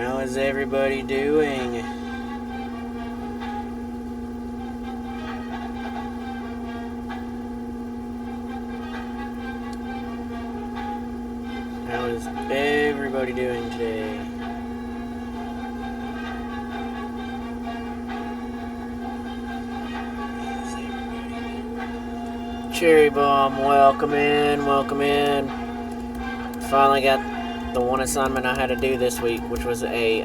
How is everybody doing? How is everybody doing today? Cherry Bomb, welcome in, welcome in. Finally got the one assignment I had to do this week, which was a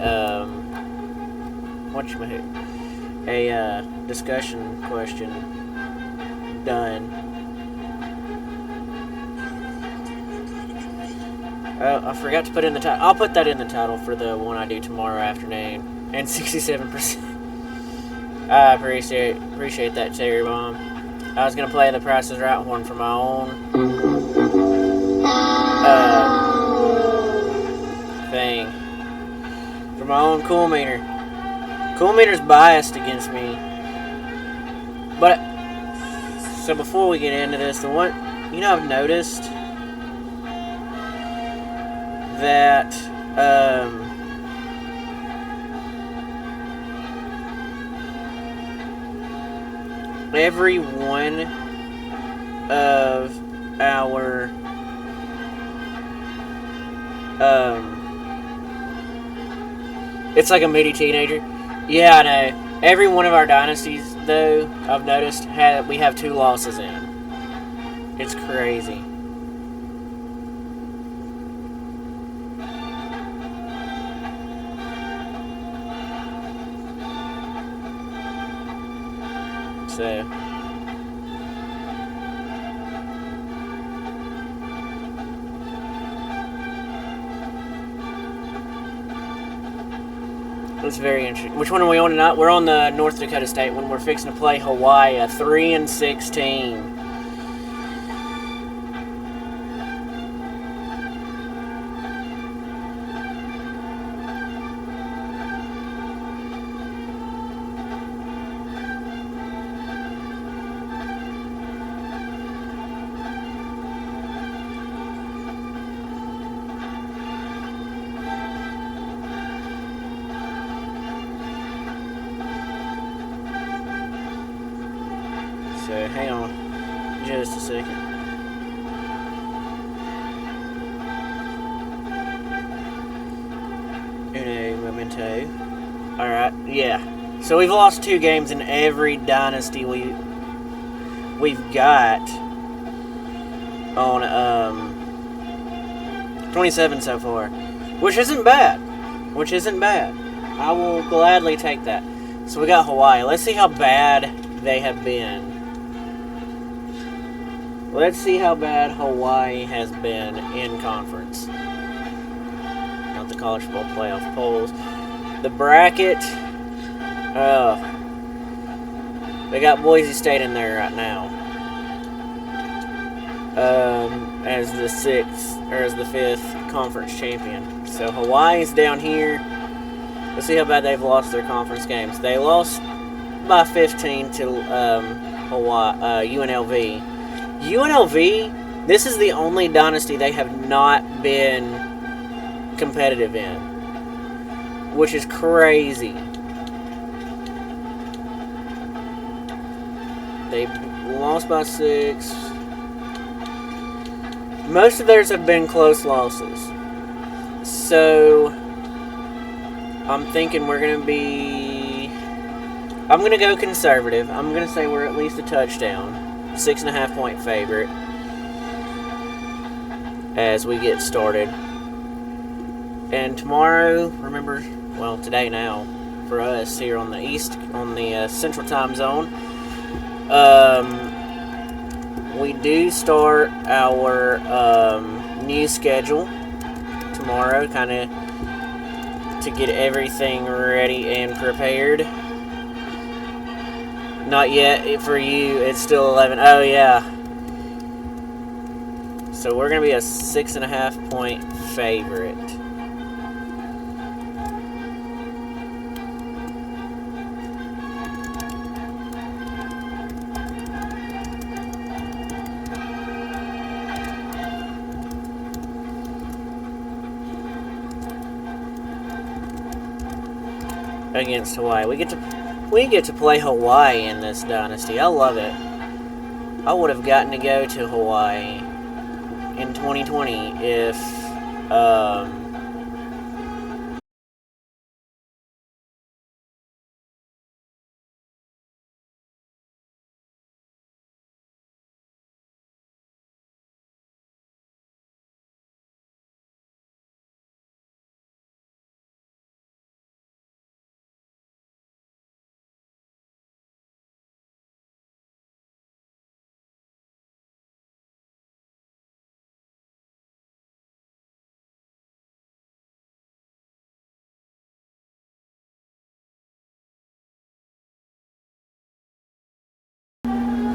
discussion question done. Oh, I forgot to put in the title. I'll put that in the title for the one I do tomorrow afternoon. And 67%. I appreciate that, Cherry Bomb. I was gonna play the Price is Right horn for my own thing. For my own cool meter. Cool meter's biased against me. But so before we get into this, the one I've noticed that every one of our it's like a mini teenager. Yeah, I know. Every one of our dynasties, though, I've noticed we have 2 losses in. It's crazy. So it's very interesting. Which one are we on tonight? We're on the North Dakota State when we're fixing to play Hawaii, a 3-16. So hang on just a second. Uno momento. Alright, yeah. So we've lost 2 games in every dynasty we've got on 27 so far. Which isn't bad. I will gladly take that. So we got Hawaii. Let's see how bad they have been. Let's see how bad Hawaii has been in conference. Not the college football playoff polls. The bracket. They got Boise State in there right now. As the 5th conference champion. So Hawaii's down here. Let's see how bad they've lost their conference games. They lost by 15 to UNLV. UNLV, this is the only dynasty they have not been competitive in, which is crazy. They lost by 6. Most of theirs have been close losses. So I'm thinking I'm going to go conservative. I'm going to say we're at least a touchdown. 6.5 point favorite as we get started. And tomorrow, today now, for us here on the Central Time Zone, we do start our new schedule tomorrow, kind of to get everything ready and prepared. Not yet for you. It's still 11. Oh, yeah. So we're going to be a 6.5 point favorite. against Hawaii. We get to play Hawaii in this Dynasty. I love it. I would have gotten to go to Hawaii in 2020 if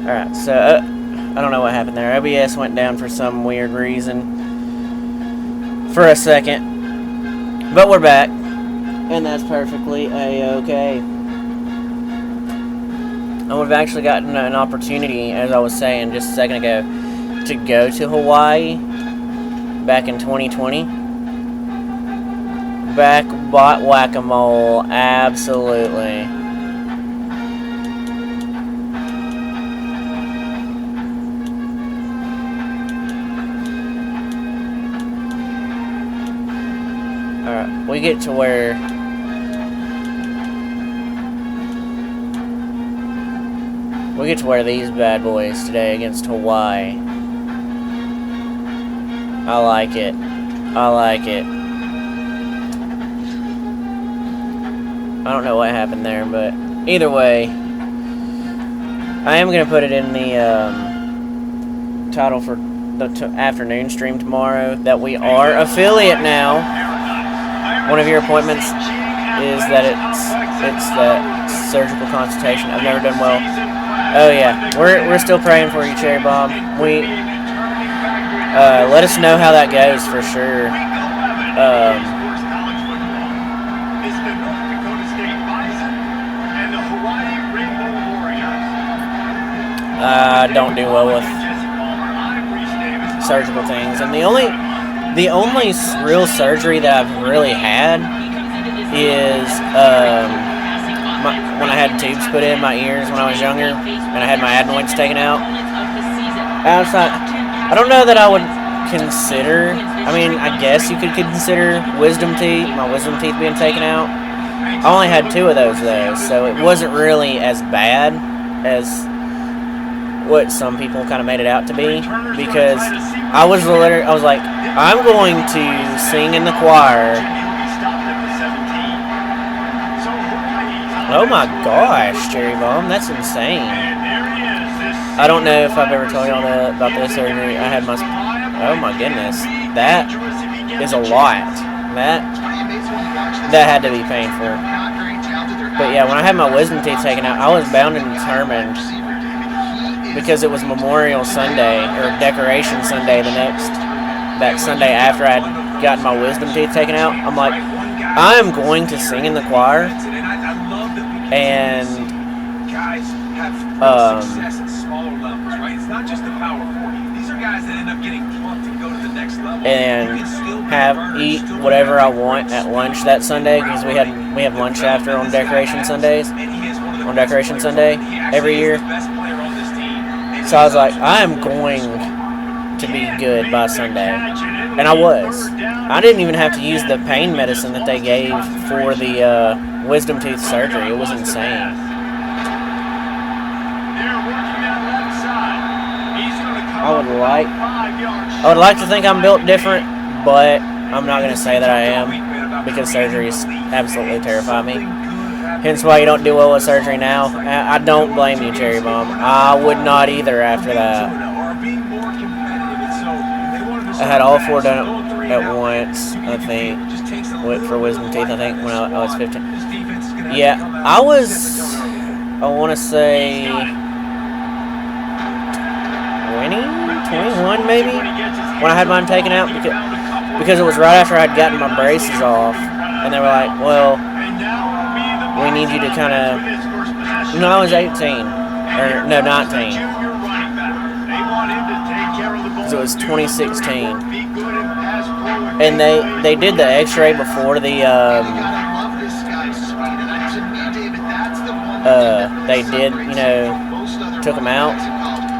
Alright, so I don't know what happened there. OBS went down for some weird reason for a second. But we're back. And that's perfectly a-okay. I would have actually gotten an opportunity, as I was saying just a second ago, to go to Hawaii back in 2020. Back bot whack-a-mole, absolutely. Alright, we get to where these bad boys today against Hawaii. I like it. I like it. I don't know what happened there, but either way, I am going to put it in the title for the afternoon stream tomorrow that we are affiliate now. One of your appointments is that it's that surgical consultation. I've never done well. Oh yeah, we're still praying for you, Cherry Bomb. We let us know how that goes for sure. I don't do well with surgical things, and the only real surgery that I've really had is when I had tubes put in my ears when I was younger, and I had my adenoids taken out. I don't know that I would consider. I mean, I guess you could consider my wisdom teeth being taken out. I only had 2 of those though, so it wasn't really as bad as what some people kind of made it out to be, because I was like, I'm going to sing in the choir. Oh my gosh, Cherry Bomb, that's insane. I don't know if I've ever told y'all about this surgery. I had my, oh my goodness, that is a lot. That had to be painful. But yeah, when I had my wisdom teeth taken out, I was bound and determined, because it was Memorial Sunday, or Decoration Sunday that Sunday after I had gotten my wisdom teeth taken out. I'm like, I am going to sing in the choir, and eat whatever I want at lunch that Sunday, because we have lunch after on Decoration Sunday every year. So I was like, I am going to be good by Sunday. And I was. I didn't even have to use the pain medicine that they gave for the wisdom tooth surgery. It was insane. I would like to think I'm built different, but I'm not going to say that I am, because surgeries absolutely terrify me. Hence why you don't do well with surgery now. I don't blame you, Cherry Bomb. I would not either after that. I had all 4 done at once, I think, for wisdom teeth, I think, when I was 15. Yeah, I want to say 21 maybe, when I had mine taken out, because it was right after I'd gotten my braces off, and they were like, well, we need you to kind of, no, I was 18, or no, 19, because it was 2016, and they did the x-ray before the they did, you know, took them out,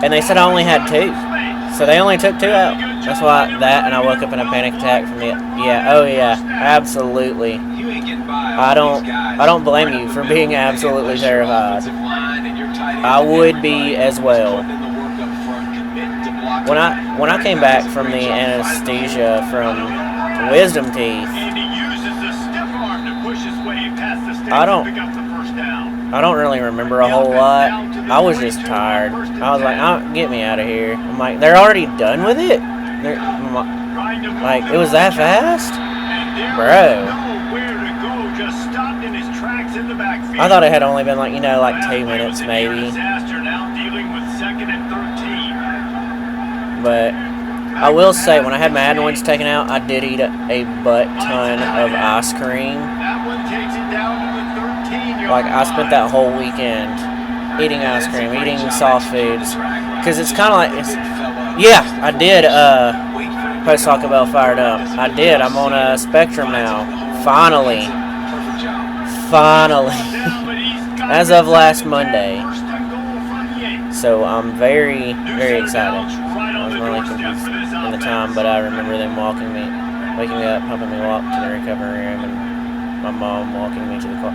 and they said I only had 2, so they only took 2 out. That's why that, and I woke up in a panic attack from the, yeah, oh yeah, absolutely. I don't blame you for being absolutely terrified. I would be as well. When I came back from the anesthesia from wisdom teeth, I don't really remember a whole lot. I was just tired. I was like, get me out of here. I'm like, they're already done with it? Like, it was that fast? Bro. I thought it had only been like, you know, like 2 minutes maybe. But I will say, when I had my adenoids taken out, I did eat a butt ton of ice cream. Like, I spent that whole weekend eating ice cream, eating soft foods. Because it's kind of like, yeah, I did post Taco Bell fired up. I did. I'm on a Spectrum now. Finally. As of last Monday. So I'm very, very excited. I was really confused in the time, but I remember them waking me up, helping me walk to the recovery room, and my mom walking me to the car.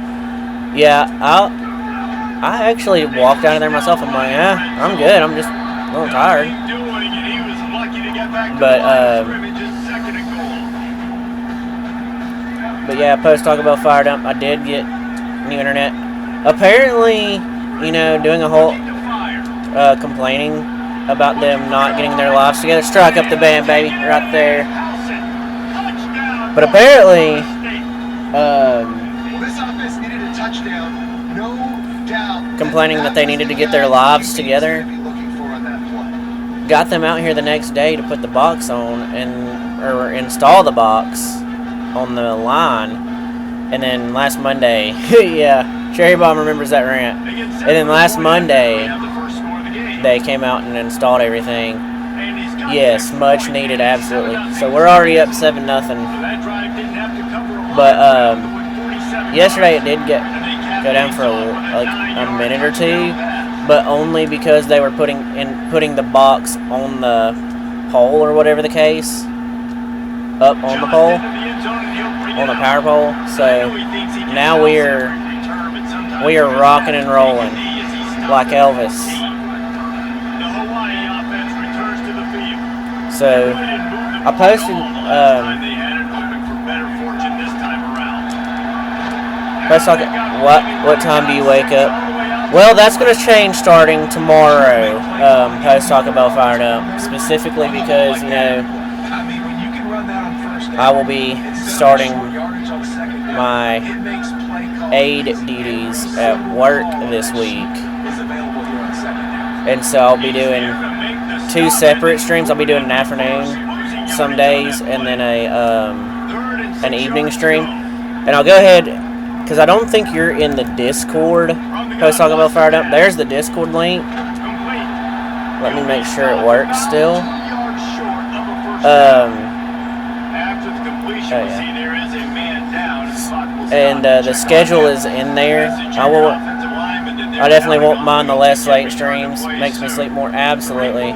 Yeah, I actually walked out of there myself. I'm like, yeah, I'm good. I'm just a little tired. But yeah, post Taco Bell fired up. I did get new internet. Apparently, you know, doing a whole complaining about them not getting their lives together. Strike up the band, baby, right there. But apparently, this offense needed a touchdown, no doubt. Complaining that they needed to get their lives together. Got them out here the next day to put the box on or install the box on the line, and then last Monday, yeah, Cherry Bomb remembers that rant. And then last Monday, they came out and installed everything. Yes, much needed, absolutely. So we're already up 7-0. But yesterday it did go down for like a minute or 2, but only because they were putting the box on the pole or whatever the case, up on the pole, on the power pole. So now we are rocking and rolling like Elvis. So I posted what time do you wake up? Well, that's going to change starting tomorrow. Post Taco Bell fired up, specifically because, you know, I will be starting my aid duties at work this week, and so I'll be doing 2 separate streams. I'll be doing an afternoon some days, and then an evening stream. And I'll go ahead, because I don't think you're in the Discord. Post Taco Bell fired up. There's the Discord link. Let me make sure it works still. Oh yeah. And the schedule is in there. I definitely won't mind the less late streams. Makes me sleep more. Absolutely.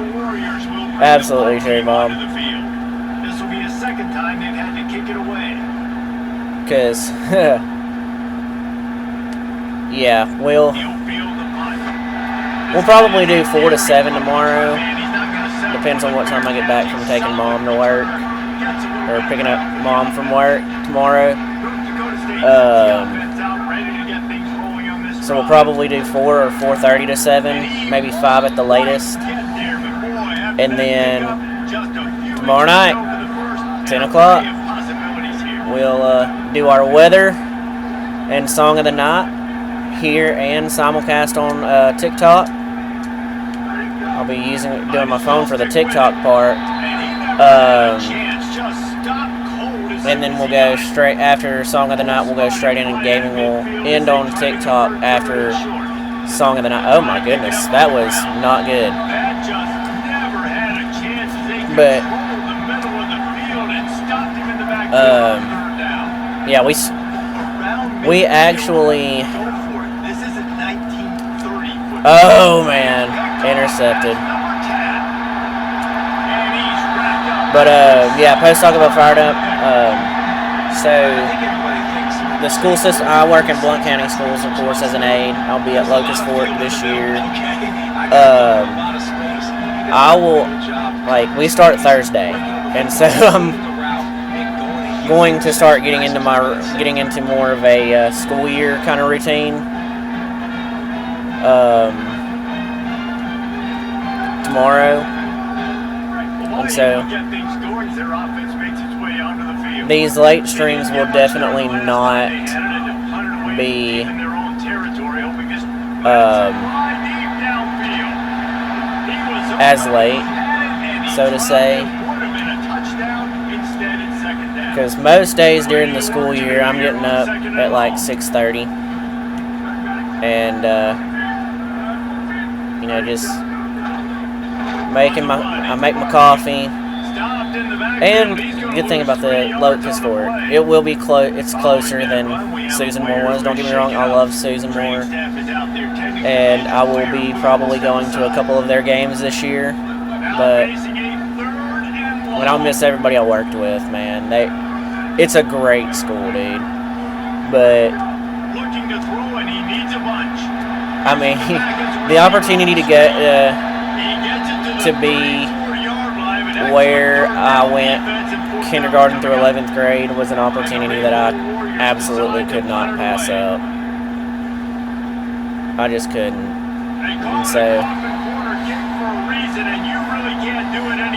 Absolutely, Cherry Bomb. This will be a second time they've had to kick it away. Because, yeah, we'll probably do 4 to 7 tomorrow. Depends on what time I get back from taking Mom to work, or picking up Mom from work tomorrow. So we'll probably do 4 or 4:30 to 7, maybe 5 at the latest. And then tomorrow night, 10 o'clock, we'll do our weather and song of the night here and simulcast on TikTok. I'll be doing my phone for the TikTok part. And then we'll go straight after song of the night. We'll go straight in, and gaming will end on TikTok after song of the night. Oh my goodness, that was not good. But yeah, we actually Oh, man. Intercepted. But, yeah, post talk about fired up. So, the school system, I work in Blount County Schools, of course, as an aide. I'll be at Locust Fort this year. I will, like, we start Thursday. And so I'm going to start getting into more of a school year kind of routine. Tomorrow. And so these late streams will definitely not be as late, so to say, because most days during the school year I'm getting up at like 6:30 and you know, just I make my coffee. And good thing about the Locust Fort, it will be it's closer than Susan Moore was. Don't get me wrong, I love Susan Moore, and I will be probably going to a couple of their games this year. But I'll miss everybody I worked with, man. It's a great school, dude. But I mean, the opportunity to get to be where I went kindergarten through 11th grade was an opportunity that I absolutely could not pass up. I just couldn't. And so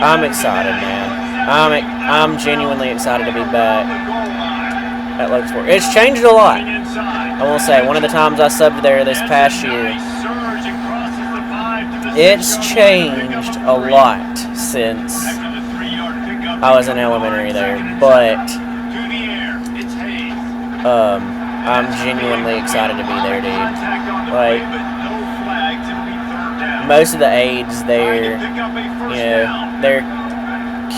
I'm excited, man. I'm genuinely excited to be back at Locust Fort. It's changed a lot. I will say, one of the times I subbed there this past year, it's changed a lot since I was in elementary there, but I'm genuinely excited to be there, dude. Like, most of the aides there, you know, their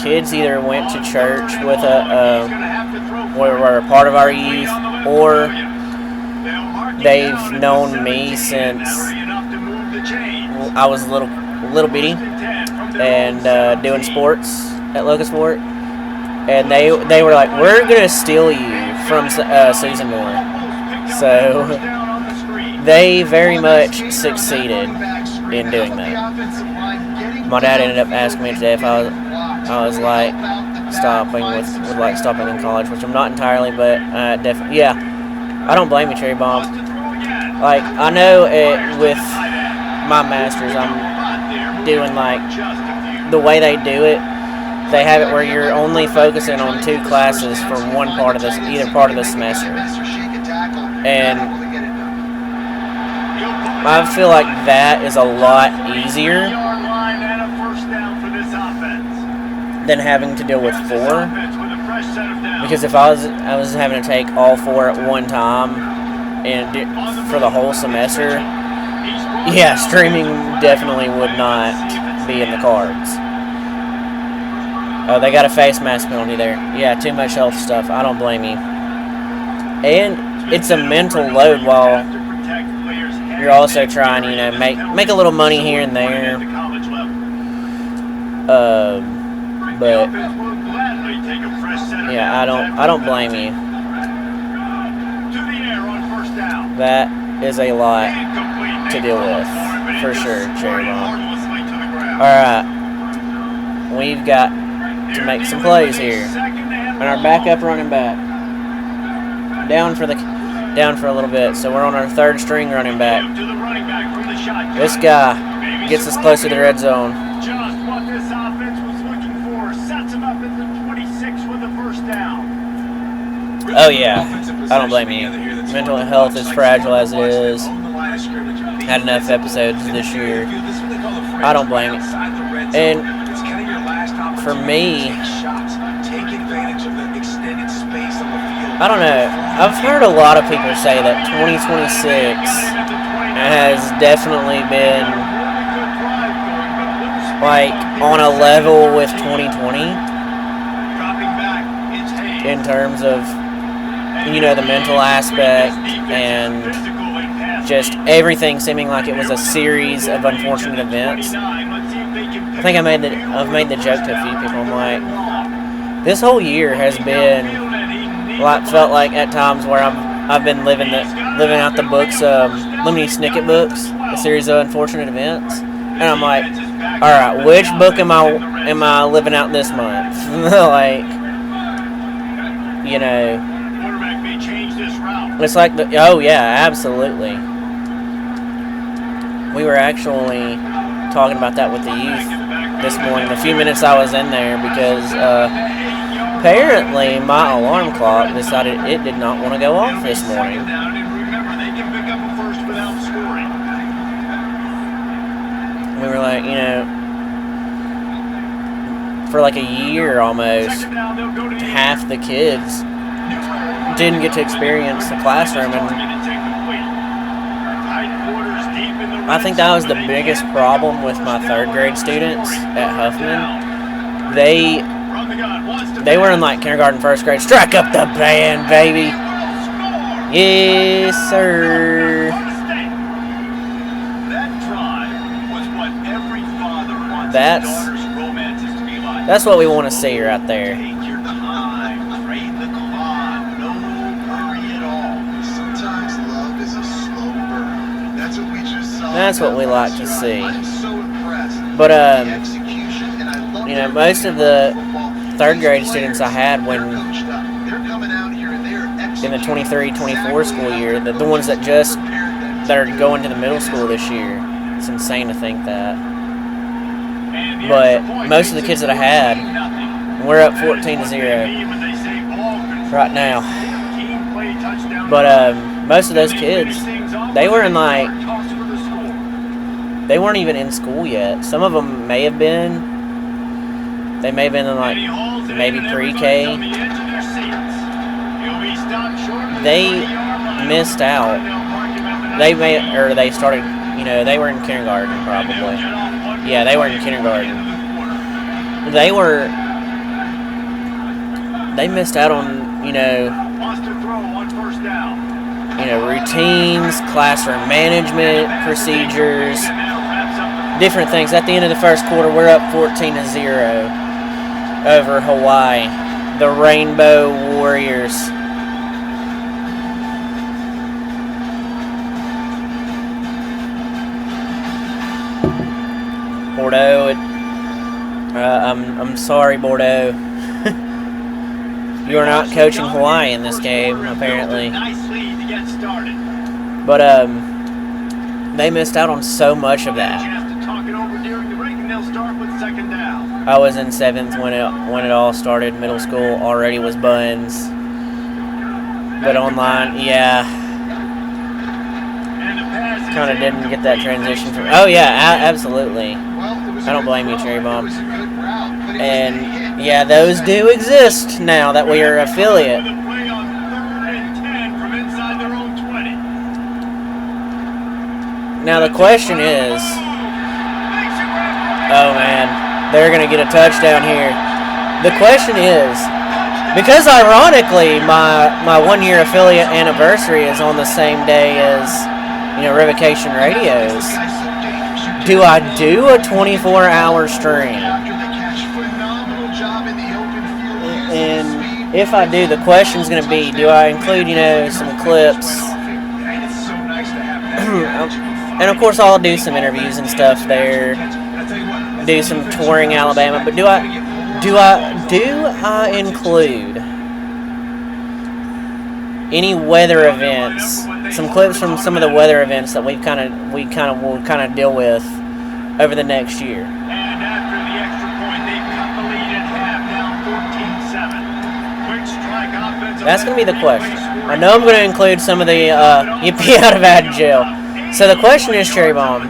kids either went to church with were a part of our youth, or they've known me since I was a little bitty and doing sports at Locust Fort, and they were like, "We're gonna steal you from Susan Moore." So they very much succeeded in doing that. My dad ended up asking me today if I was like stopping in college, which I'm not entirely, but definitely, yeah. I don't blame you, Cherry Bomb. Like, I know with my masters, I'm doing like the way they do it. They have it where you're only focusing on 2 classes for either part of the semester, and I feel like that is a lot easier than having to deal with 4. Because if I was having to take all 4 at one time and for the whole semester, yeah, streaming definitely would not be in the cards. Oh, they got a face mask penalty there. Yeah, too much health stuff. I don't blame you. And it's a mental load while you're also trying, you know, make a little money here and there. But yeah, I don't blame you. That is a lot to deal with, for sure, Cherry Bomb. Alright. We've got to make some plays here. And our backup running back. Down for a little bit. So we're on our 3rd string running back. This guy gets us close to the red zone. Just what this offense was looking for. Sets him up at the 26 with a first down. Oh yeah, I don't blame you. Mental health is fragile as it is. Had enough episodes this year. I don't blame you. And for me, I don't know. I've heard a lot of people say that 2026 has definitely been like on a level with 2020 in terms of, you know, the mental aspect and just everything seeming like it was a series of unfortunate events. I think I've made the joke to a few people. I'm like, this whole year has been felt like at times where I've been living out the books, Lemony Snicket books, a series of unfortunate events, and I'm like, all right, which book am I living out this month? Like, you know, it's like oh yeah, absolutely. We were actually talking about that with the youth this morning. The few minutes I was in there, because apparently my alarm clock decided it did not want to go off this morning. We were like, you know, for like a year almost, half the kids didn't get to experience the classroom, and I think that was the biggest problem with my third grade students at Huffman. They were in like kindergarten, first grade. Strike up the band, baby. Yes, sir. That's what we want to see right there. That's what we like to see. But you know, most of the third grade students I had in the 23-24 school year, the ones that are going to the middle school this year. It's insane to think that. But most of the kids that I had, we're up 14-0 right now. But most of those kids, they weren't even in school yet. Some of them may have been. They may have been in like maybe pre-K. They missed out. They started, you know, they were in kindergarten probably. Yeah, they were in kindergarten. They missed out on, you know, routines, classroom management procedures, different things. At the end of the first quarter, we're up 14-0 over Hawaii, the Rainbow Warriors. Bordeaux, I'm sorry, Bordeaux. You are not coaching Hawaii in this game, apparently. But they missed out on so much of that. I was in 7th when it all started. Middle school already was buns. But online, yeah, kind of didn't get that transition from. Oh yeah, absolutely. I don't blame you, Cherry Bomb. And yeah, those do exist now that we are affiliate. Now the question is, oh man, they're gonna get a touchdown here. The question is, because ironically my 1-year affiliate anniversary is on the same day as, you know, Revocation Radios, do I do a 24-hour stream? And if I do, the question's going to be, do I include, you know, some clips? And of course I'll do some interviews and stuff there, do some touring Alabama, but do I include any weather events, some clips from some of the weather events that we kind of will deal with over the next year? And after the extra point, they cut the lead in half, down 14-7. Quick strike offense. That's going to be the question. I know I'm going to include some of the yippee out of jail. So the question is, Cherry Bomb,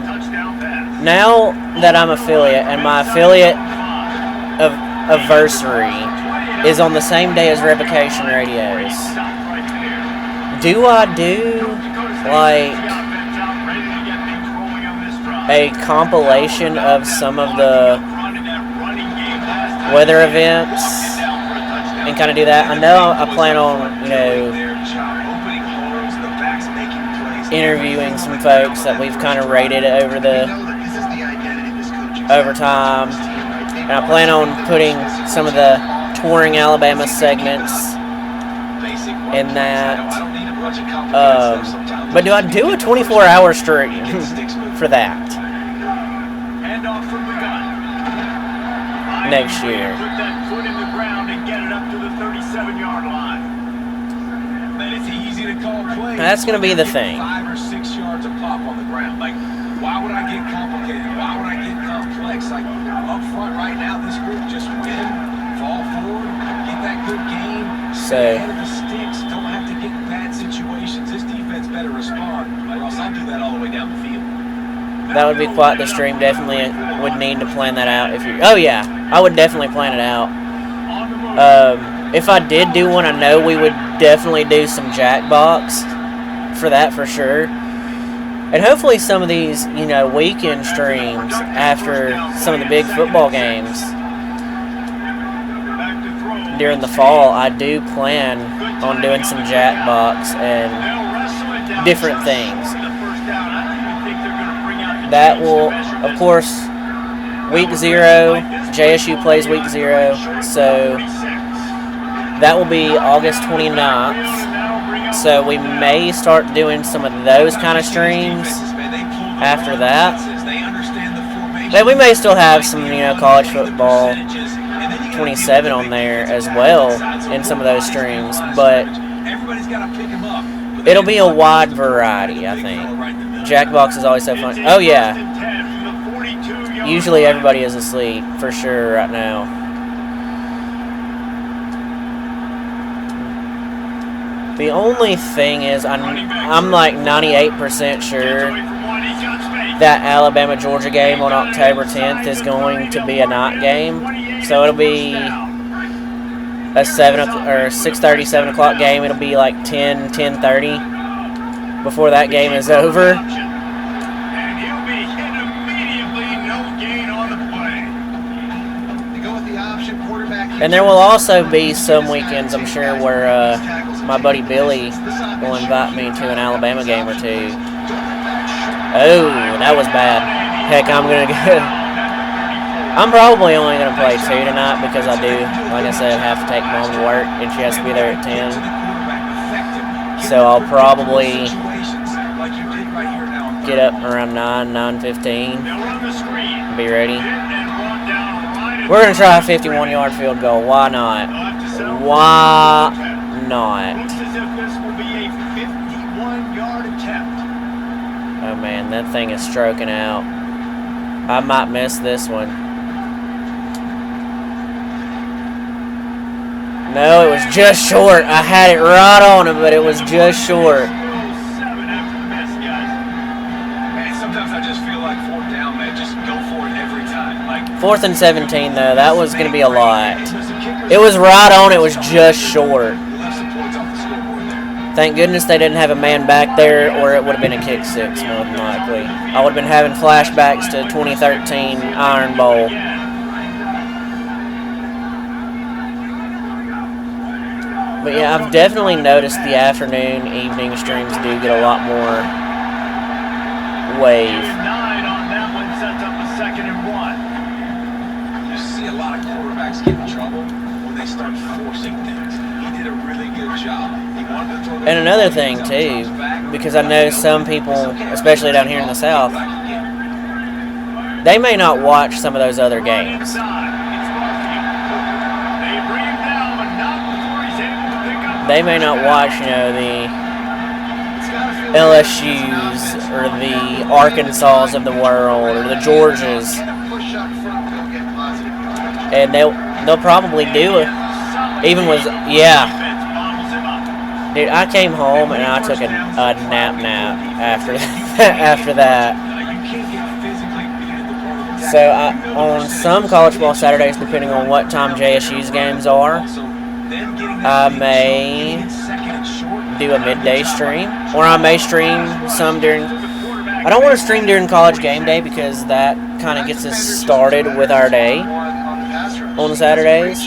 now that I'm affiliate and my affiliate anniversary is on the same day as Revocation Radios, do I do like a compilation of some of the weather events and kind of do that? I know I plan on, you know, interviewing some folks that we've kind of rated over time, and I plan on putting some of the touring Alabama segments in that. But do I do a 24-hour stream for that next year? Put that foot in the ground and get it up to the 37-yard line. Man, it's easy to call plays. That's going to be the thing. 5 or 6 yards of pop on the ground. Like, why would I get complicated? Why would I get complex? Like, up front right now, this group just win, fall forward, get that good game, stay ahead of the sticks, don't have to get in bad situations. This defense better respond, or else I'll do that all the way down the field. That would be quite the stream. Definitely would need to plan that out. Oh yeah, I would definitely plan it out. If I did do one, I know we would definitely do some Jackbox for that for sure. And hopefully some of these, weekend streams after some of the big football games during the fall, I do plan on doing some Jackbox and different things. That will, of course, week 0, JSU plays week 0, so that will be August 29th. So we may start doing some of those kind of streams after that. But we may still have some, college football 27 on there as well in some of those streams. But it'll be a wide variety, I think. Jackbox is always so fun. Oh, yeah. Usually everybody is asleep, for sure, right now. The only thing is, I'm like 98% sure that Alabama-Georgia game on October 10th is going to be a night game. So it'll be a 6:30, 7 o'clock game. It'll be like 10:30 before that game is over. And there will also be some weekends, I'm sure, where my buddy Billy will invite me to an Alabama game or two. Oh, that was bad. Heck, I'm probably only going to play 2 tonight because I do, like I said, have to take Mom to work, and she has to be there at 10. So I'll probably get up around 9:15, be ready. We're going to try a 51-yard field goal. Why not? Why not? Oh, man, that thing is stroking out. I might miss this one. No, it was just short. I had it right on him, but it was just short. Sometimes I just feel like 4th down, man. Just go for it every time. 4th and 17, though. That was going to be a lot. It was right on. It was just short. Thank goodness they didn't have a man back there, or it would have been a kick 6, more than likely. I would have been having flashbacks to 2013 Iron Bowl. But yeah, I've definitely noticed the afternoon, evening streams do get a lot more wave. 9 on that one sets up a 2nd and 1. You see a lot of quarterbacks get in trouble when they start forcing things. He did a really good job. He wanted to throw and another thing too, because I know some people, especially down here in the South, they may not watch some of those other games. They may not watch, the LSUs or the Arkansas of the world or the Georgias, and they'll probably do it. Even was dude. I came home and I took a nap after that. So on some college ball Saturdays, depending on what time JSU's games are, I may do a midday stream, or I may stream some during. I don't want to stream during college game day because that kind of gets us started with our day on Saturdays.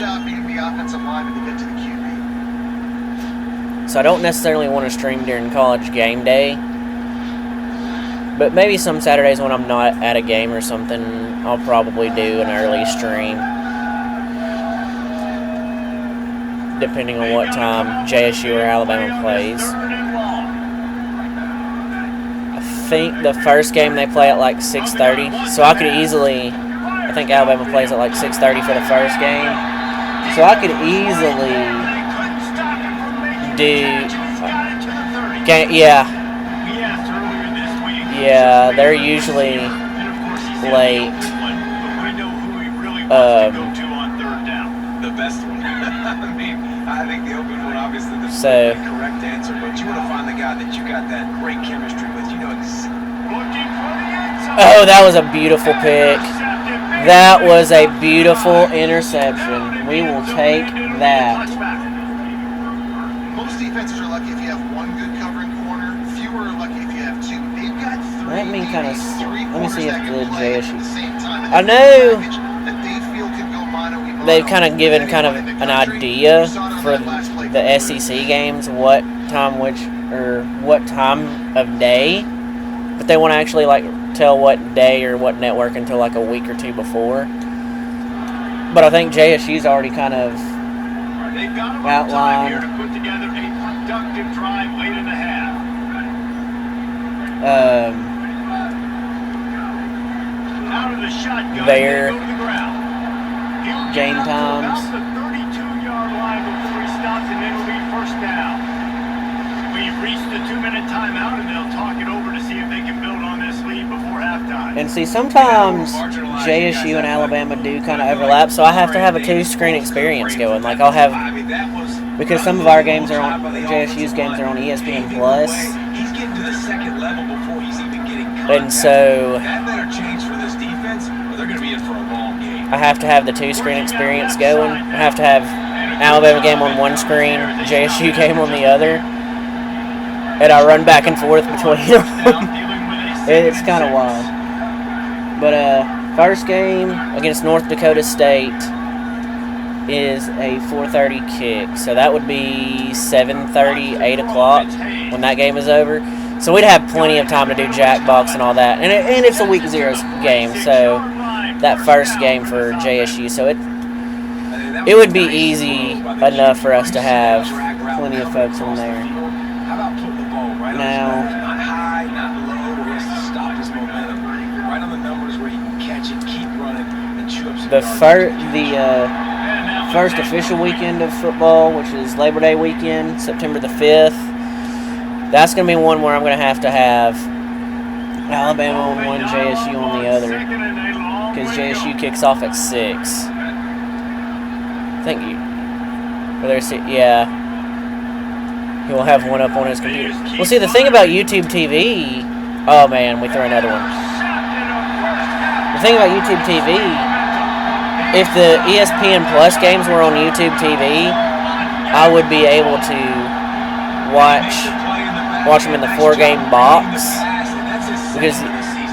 So I don't necessarily want to stream during college game day But maybe some Saturdays when I'm not at a game or something, I'll probably do an early stream. Depending on what time JSU or Alabama plays. I think the first game they play at like 6:30. So I could easily... I think Alabama plays at like 6:30 for the first game. So I could easily do... Yeah, they're usually late. The best one. I mean, I think the open one, obviously, the correct answer, but you want to find the guy that you got that great chemistry with. You know Oh, that was a beautiful pick. That was a beautiful interception. We will take that. Most defenses are lucky if you have one good covering corner. Fewer are lucky if you have two. They've got three. Let me see if the JSU. I know they've kind of given kind of an idea for the SEC games, what time of day, but they want to actually like tell what day or what network until like a week or two before. But I think JSU's already kind of outlined here to put together a productive drive late in the half. Out of the shotgun, their go to the ground. game times. The 32-yard line before he stops, and it'll be first down. We've reached the 2-minute timeout, and they'll talk it over to see if they can build on this lead before halftime. And see, sometimes JSU and Alabama do kind of overlap, so I have to have a two-screen experience going. Like I'll have, because some of our games are on, JSU's games are on ESPN Plus. He's getting to the second level before he's even getting contact. And so that better change for this defense, or they're going to be in for a long game. I have to have the two-screen experience going. I have to have Alabama game on one screen, JSU game on the other. And I run back and forth between them. It's kind of wild. But first game against North Dakota State is a 4:30 kick. So that would be 7:30, 8 o'clock when that game is over. So we'd have plenty of time to do jackbox and all that. And it's a week 0 game, so that first game for JSU. So it would be easy enough for us to have plenty of folks on there. Now, not high, not low, where he has to stop his momentum. Right on the numbers where he can catch it, keep running, and chew up some the yards. first official weekend of football, which is Labor Day weekend, September the 5th, that's going to be one where I'm going to have Alabama on one, JSU on the other, because JSU kicks off at 6. Thank you. Yeah. He'll have one up on his computer. Well, see, the thing about YouTube TV... Oh, man, we threw another one. The thing about YouTube TV, if the ESPN Plus games were on YouTube TV, I would be able to watch them in the 4-game box, because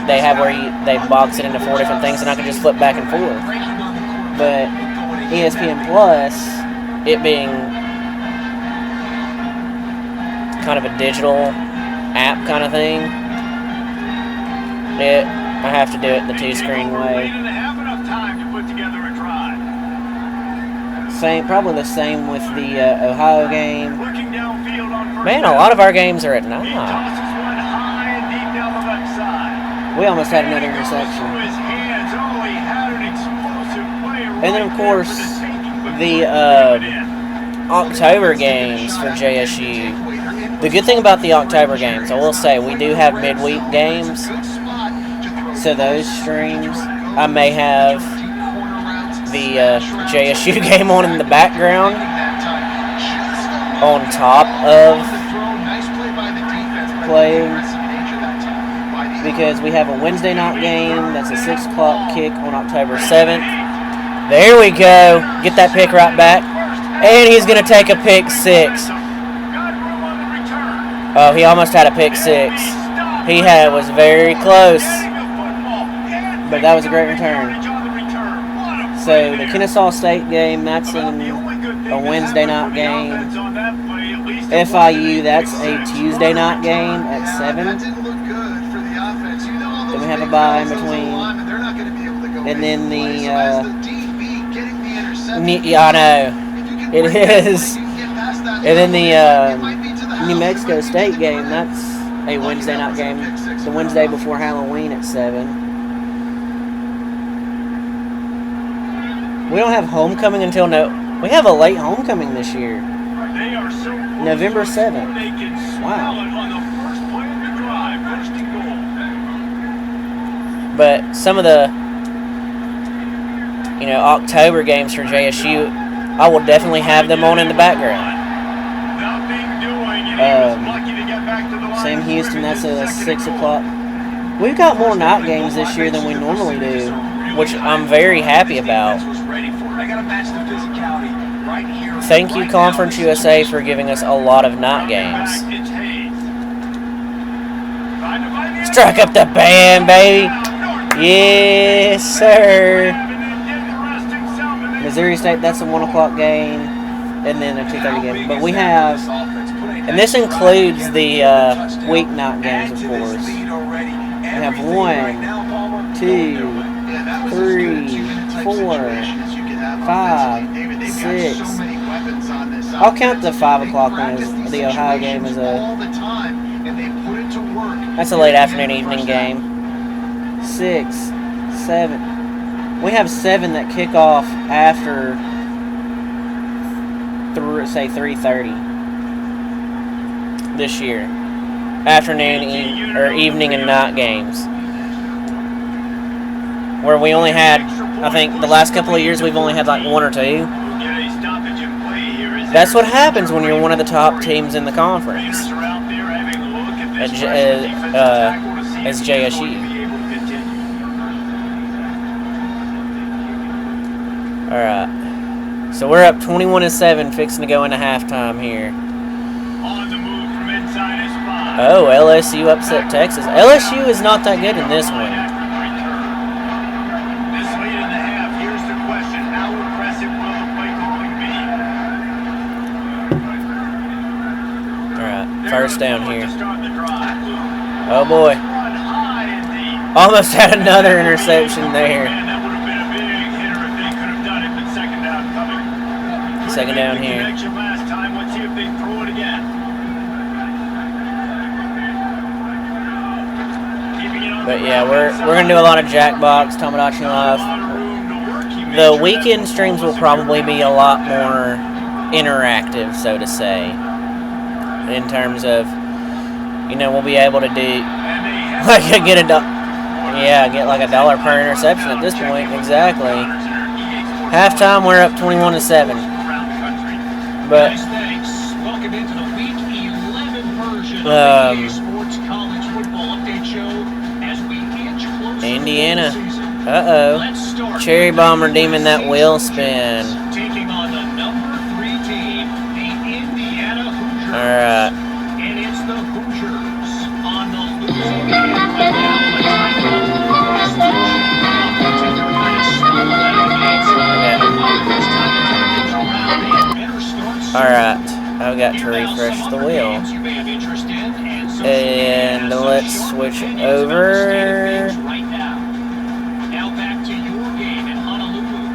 they have where they box it into 4 different things, and I can just flip back and forth. But ESPN Plus, it being kind of a digital app kind of thing, I have to do it the two-screen way. Probably the same with the Ohio game. Man, a lot of our games are at night. We almost had another interception. And then, of course, the October games for JSU. The good thing about the October games, I will say, we do have midweek games. So those streams, I may have the JSU game on in the background on top of playing, because we have a Wednesday night game that's a 6 o'clock kick on October 7th. There we go. Get that pick right back. And he's going to take a pick 6. Oh, he almost had a pick 6. Was very close. But that was a great return. So the Kennesaw State game, that's a Wednesday night game. FIU, that's a Tuesday night game at 7. We have a bye in between. And then the, yeah, I know. It is. And then the New Mexico State game, that's a Wednesday night game. The Wednesday before Halloween at 7. We don't have homecoming until we have a late homecoming this year. November 7th. Wow. But some of the, October games for JSU, I will definitely have them on in the background. Sam Houston, that's a 6 o'clock. We've got more night games this year than we normally do, which I'm very happy about. Thank you, Conference USA, for giving us a lot of night games. Strike up the band, baby. Yes, sir. Missouri State, that's a 1 o'clock game, and then a 2:30 game. But we have, and this includes the weeknight games, of course. We have 1, 2, 3, 4, 5, 6. I'll count the 5 o'clock one as the Ohio game as that's a late afternoon evening game. 6, 7. We have 7 that kick off after, say, 3:30 this year. Afternoon or evening and night games. Where we only had, I think, the last couple of years we've only had like 1 or 2. That's what happens when you're one of the top teams in the conference. As JSU. Alright. So we're up 21-7, fixing to go into halftime here. Oh, LSU upset Texas. LSU is not that good in this one. Alright, first down here. Oh boy. Almost had another interception there. Second down here. But yeah, we're gonna do a lot of Jackbox, Tomodachi Live. The weekend streams will probably be a lot more interactive, so to say. In terms of, we'll be able to do like get like $1 per interception at this point. Exactly. Halftime, we're up 21-7. But Indiana. Uh-oh. Cherry Bomb redeeming that wheel spin. Alright. And it's the Hoosiers on the losing end right now. Alright. I've got to refresh the wheel. And let's switch over. Now back to your game in Honolulu.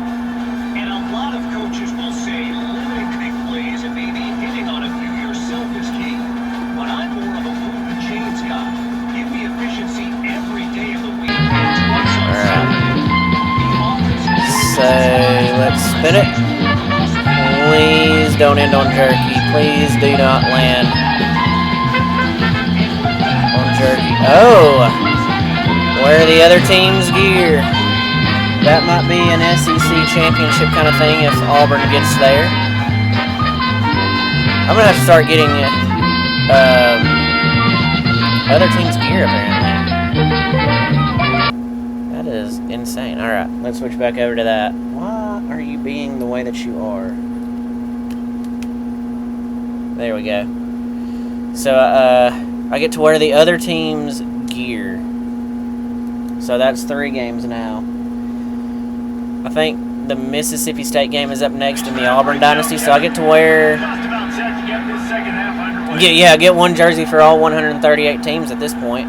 And a lot of coaches will say limiting the big plays and maybe hitting on a few yourself is key. But I'm more of a move and chains guy. Give me efficiency every day of the week. Alright. So let's spin it. Please don't end on jerky. Please do not land on jerky. Oh! Where are the other team's gear? That might be an SEC championship kind of thing if Auburn gets there. I'm going to have to start getting other team's gear, apparently. That is insane. Alright, let's switch back over to that. Why are you being the way that you are? There we go. So, I get to wear the other team's gear. So that's 3 games now. I think the Mississippi State game is up next in the Auburn Dynasty, so I get to wear... get 1 jersey for all 138 teams at this point.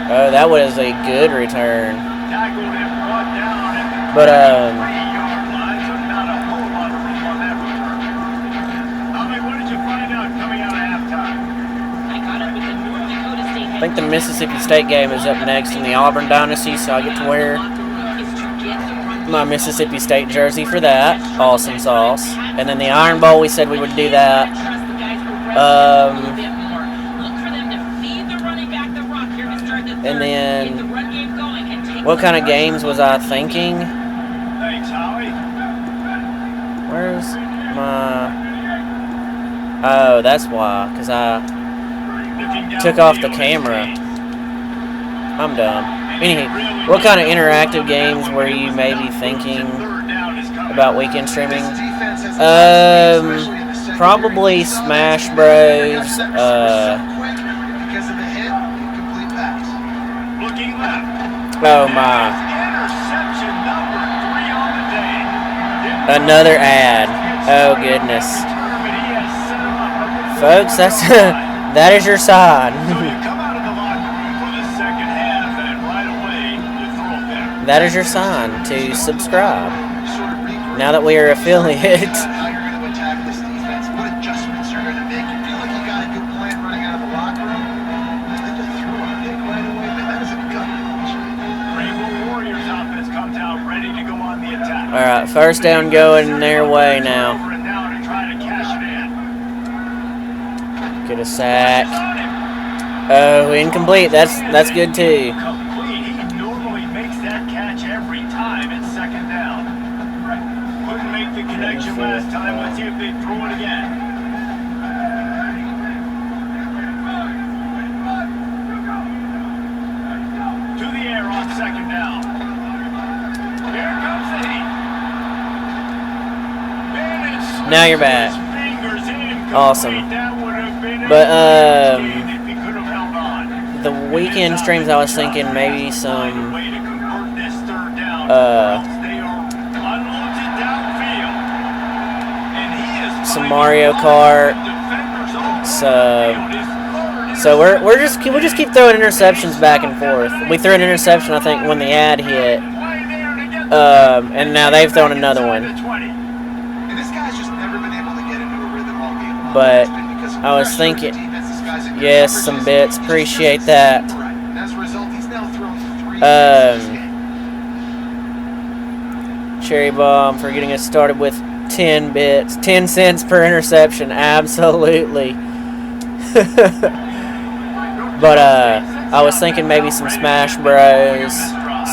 Oh, that was a good return. Tackled and brought down at the But, 3-yard line, so not a whole lot of room on that return. Tommy, what did you find out coming out of halftime? I caught up with the North Dakota State I think the Mississippi State game is up next in the Auburn Dynasty, so I get to wear my Mississippi State jersey for that. Awesome sauce. And then the Iron Bowl, we said we would do that. And then, what kind of games was I thinking? Thanks, Howie. Where's my... Oh, that's why, because I took off the camera. I'm dumb. Anyway, what kind of interactive games were you maybe thinking about weekend streaming? Probably Smash Bros. Because of the hit, incomplete pass. Looking left. Oh my. Interception number 3 on the day. Another ad. Oh goodness. Folks, that's that is your sign. So you come out of the locker room for the second half, and right away you throw it there. That is your sign to subscribe. Sort of regroup. Now that we are affiliates. How you're going to attack this defense, what adjustments you're going to make. You feel like you got a good plan running out of the locker room, and then to throw a pick right away, man, that is a gut punch. Rainbow Warriors offense comes out ready to go on the attack. All right, first down going their way now. Over and down and try to cash it in. Get a sack. Oh, incomplete. That's good too. Complete. He normally makes that catch every time at second down. Couldn't make the connection last time. Let's see if they throw it again. To the air on second down. Here comes the heat. Man, Now you're back. fingers in. Awesome. That would have been But, a game if he could have held on. The weekend streams, I was thinking maybe some Way to convert this third down. uh, They are unloads it downfield. And he is some Mario Kart. So we're just keep throwing interceptions back and forth. We threw an interception, I think, when the ad hit. And now they've thrown another one. And this guy's just never been able to get into a rhythm all game long. But It's been because of I was pressure, thinking, defense, this guy's in good yes, coverages. some bits. He's just Appreciate not that. seeing right. And as a result, he's now thrown 3 this game. Cherry Bomb for getting us started with 10 bits. 10 cents per interception. Absolutely. But I was thinking maybe some Smash Bros.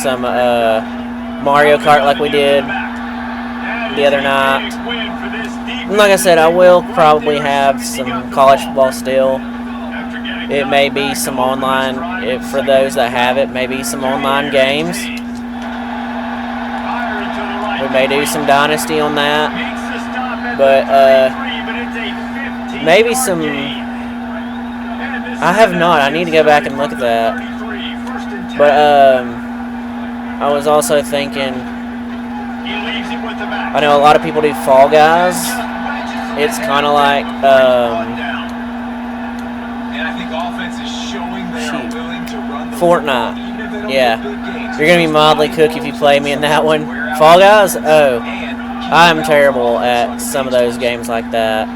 Some Mario Kart like we did the other night. And like I said, I will probably have some college football still. It may be some online, for those that have it, maybe some online games. We may do some Dynasty on that. But maybe some... I have not. I need to go back and look at that. But I was also thinking... I know a lot of people do Fall Guys. It's kind of like... And I think offense is showing they are willing to run the Fortnite. even if they don't Yeah. get big gains. You're going to be mildly cooked if you play me in that one. Fall Guys? Oh. I'm terrible at some of those games like that.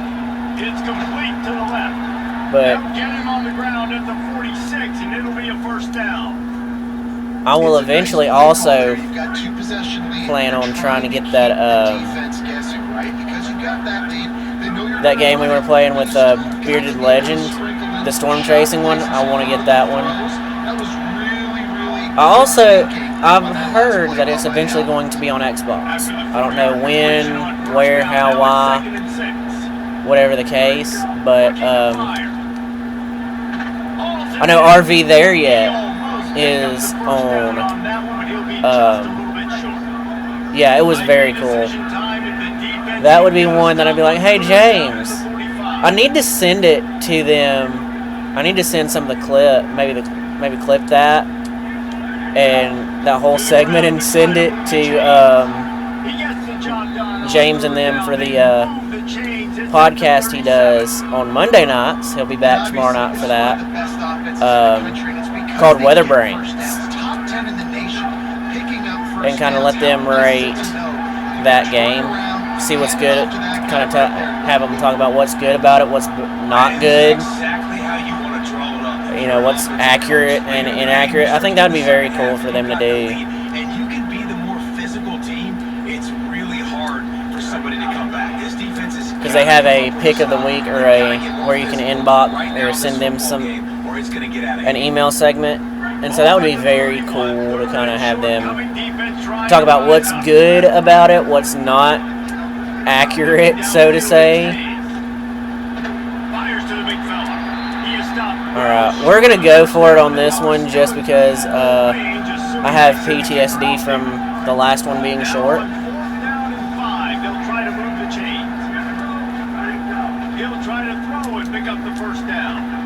It's complete to the left. But Get him on the ground at the 46, and it'll be a first down. I will eventually also You've got 2 possession lead. plan on You're trying to get keep that the defense guessing, right? Because you got that lead. They know you're that gonna game we run were it. playing with Bearded Legend, Sprinkle in the storm some chasing one. shots, I want to get that one. That was really I've heard that it's eventually going to be on Xbox. I don't know when, where, how, why, whatever the case, but I know RV There Yet is on. Yeah, it was very cool. That would be one that I'd be like, hey James, I need to send it to them. I need to send some of the clip, maybe clip that and that whole segment and send it to James and them for the podcast he does on Monday nights. He'll be back tomorrow night for that. called Weather Brains, Top 10 in the nation, picking up first and kind of let them rate that game, see what's good, kind of have them talk about what's good about it, what's not good, Exactly how you want to draw it up. you know, what's accurate and inaccurate. I think that would be very cool for them to do. And you can be the more physical team. It's really hard for somebody to come back. This defense is Because they have a pick of the week or a where you can inbox or send them an email segment, and so that would be very cool to kind of have them talk about what's good about it, what's not accurate, so to say. Alright, we're going to go for it on this one just because I have PTSD from the last one being short.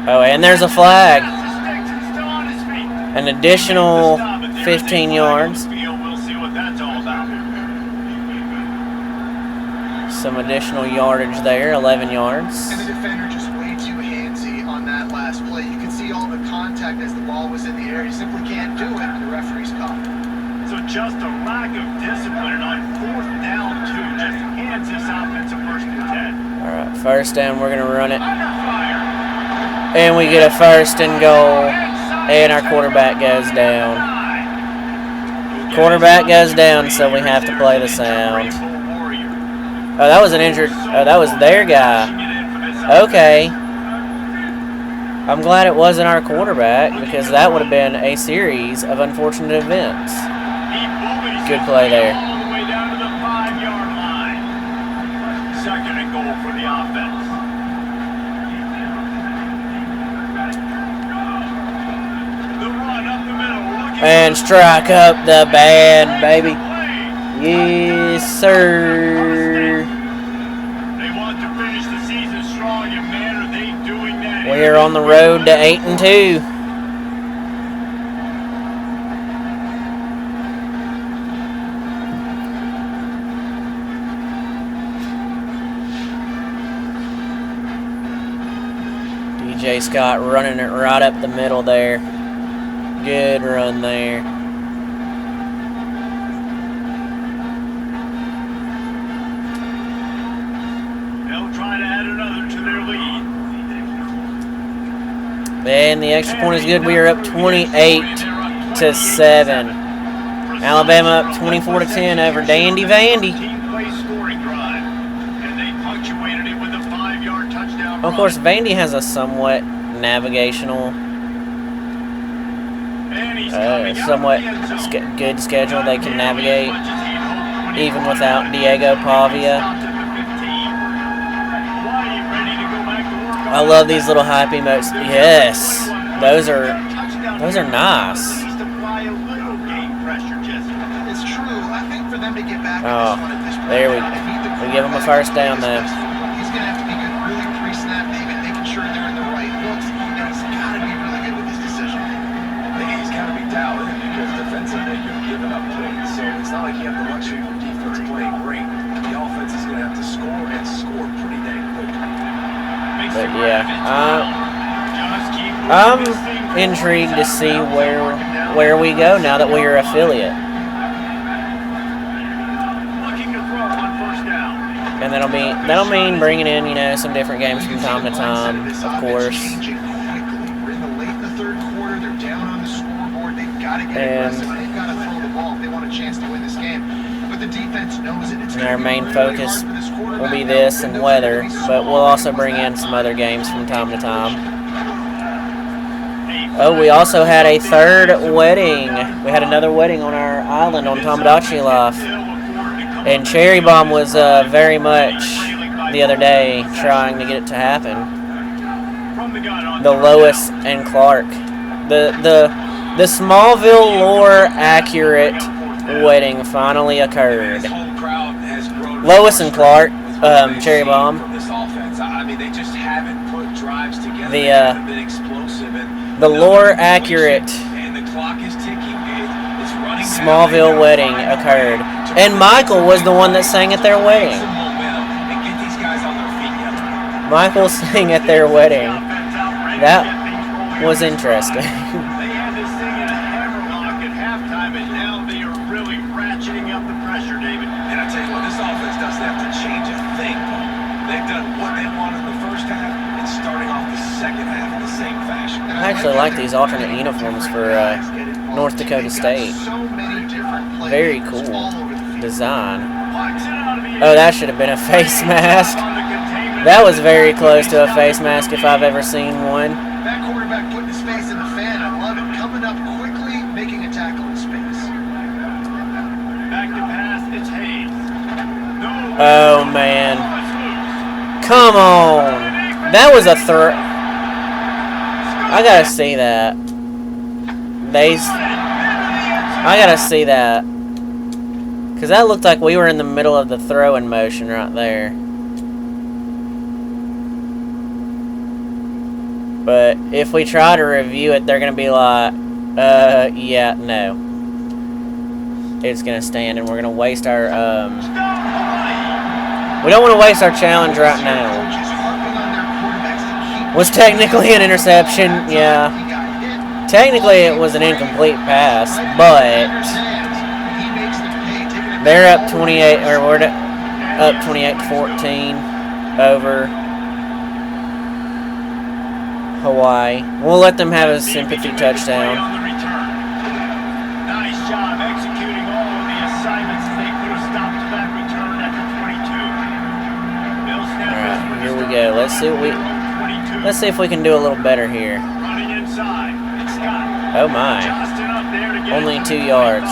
Oh, and there's a flag. An additional 15 yards. Some additional yardage there, 11 yards. And the defender just way too handsy on that last play. You can see all the contact as the ball was in the air. You simply can't do it, and the referee's caught. So just a lack of discipline, and on 4th down 2 just hands this offensive 1st and 10. Alright, first down, we're going to run it. And we get a 1st and goal, and our quarterback goes down. Quarterback goes down, so we have to play the sound. Oh, that was an injured... Oh, that was their guy. Okay. I'm glad it wasn't our quarterback, because that would have been a series of unfortunate events. Good play there. All the way down to the 5-yard line. 2nd and goal for the offense. The run up the middle. And strike up the band, baby. Yes, sir. They want to finish the season strong, and man, are they doing that. We're on the road to 8-2. DJ Scott running it right up the middle there. Good run there. They'll try to add another to their lead. And the extra point is good. We are up 28-7. Alabama up 24-10 over Dandy Vandy. Of course, Vandy has a somewhat navigational, good schedule. They can navigate even without Diego Pavia. I love these little hype emotes. Yes, those are nice. It's true. I think for them to get back Oh, in this one at this point, there we give them a first down though. He's going to have to be good, really pre-snap, even making sure they're in the right looks. And he's got to be really good with his decision. I think he's got to be dialed in because defensively you're giving up points. So it's not like you have the luxury of defense playing great. The offense is going to have to score and score pretty dang quick. But yeah, I'm intrigued to see where we go now that we are affiliate. And that'll mean bringing in, you know, some different games from time to time, of course. Changing quickly. We're in the late in the 3rd quarter. They're down on the scoreboard. They've got to get aggressive. They've got to throw the ball if they want a chance to win this game. But the defense knows it. It's And our main focus will be this and weather, but we'll also bring in some other games from time to time. Oh, we also had a 3rd wedding. We had another wedding on our island on Tomodachi Life. And Cherry Bomb was very much the other day trying to get it to happen. The Lois and Clark. The Smallville lore accurate wedding finally occurred. Lois and Clark, Cherry Bomb. The lore accurate Smallville wedding occurred. And Michael was the one that sang at their wedding. Michael sang at their wedding. That was interesting. second half in the same fashion. I actually like these alternate uniforms for North Dakota State. Very cool design. Oh, that should have been a face mask. That was very close to a face mask if I've ever seen one. That quarterback putting his face in the fan. I love it. Coming up quickly, making a tackle in space. Back to pass, it's Hayes. No. Oh, man. Come on. That was a throw. I gotta see that. I gotta see that. Because that looked like we were in the middle of the throwing motion right there. But if we try to review it, they're going to be like, yeah, no. It's going to stand, and we're going to waste our, we don't want to waste our challenge right now. Was technically an interception, yeah. Technically, it was an incomplete pass, but they're up 28, or we're up 28-14 over Hawaii. We'll let them have a sympathy touchdown. Nice job executing all of the assignments they could have stopped that return at the 22. All right, here we go. Let's see if we can do a little better here. Running inside. It's Scott. Oh my! Only 2 yards.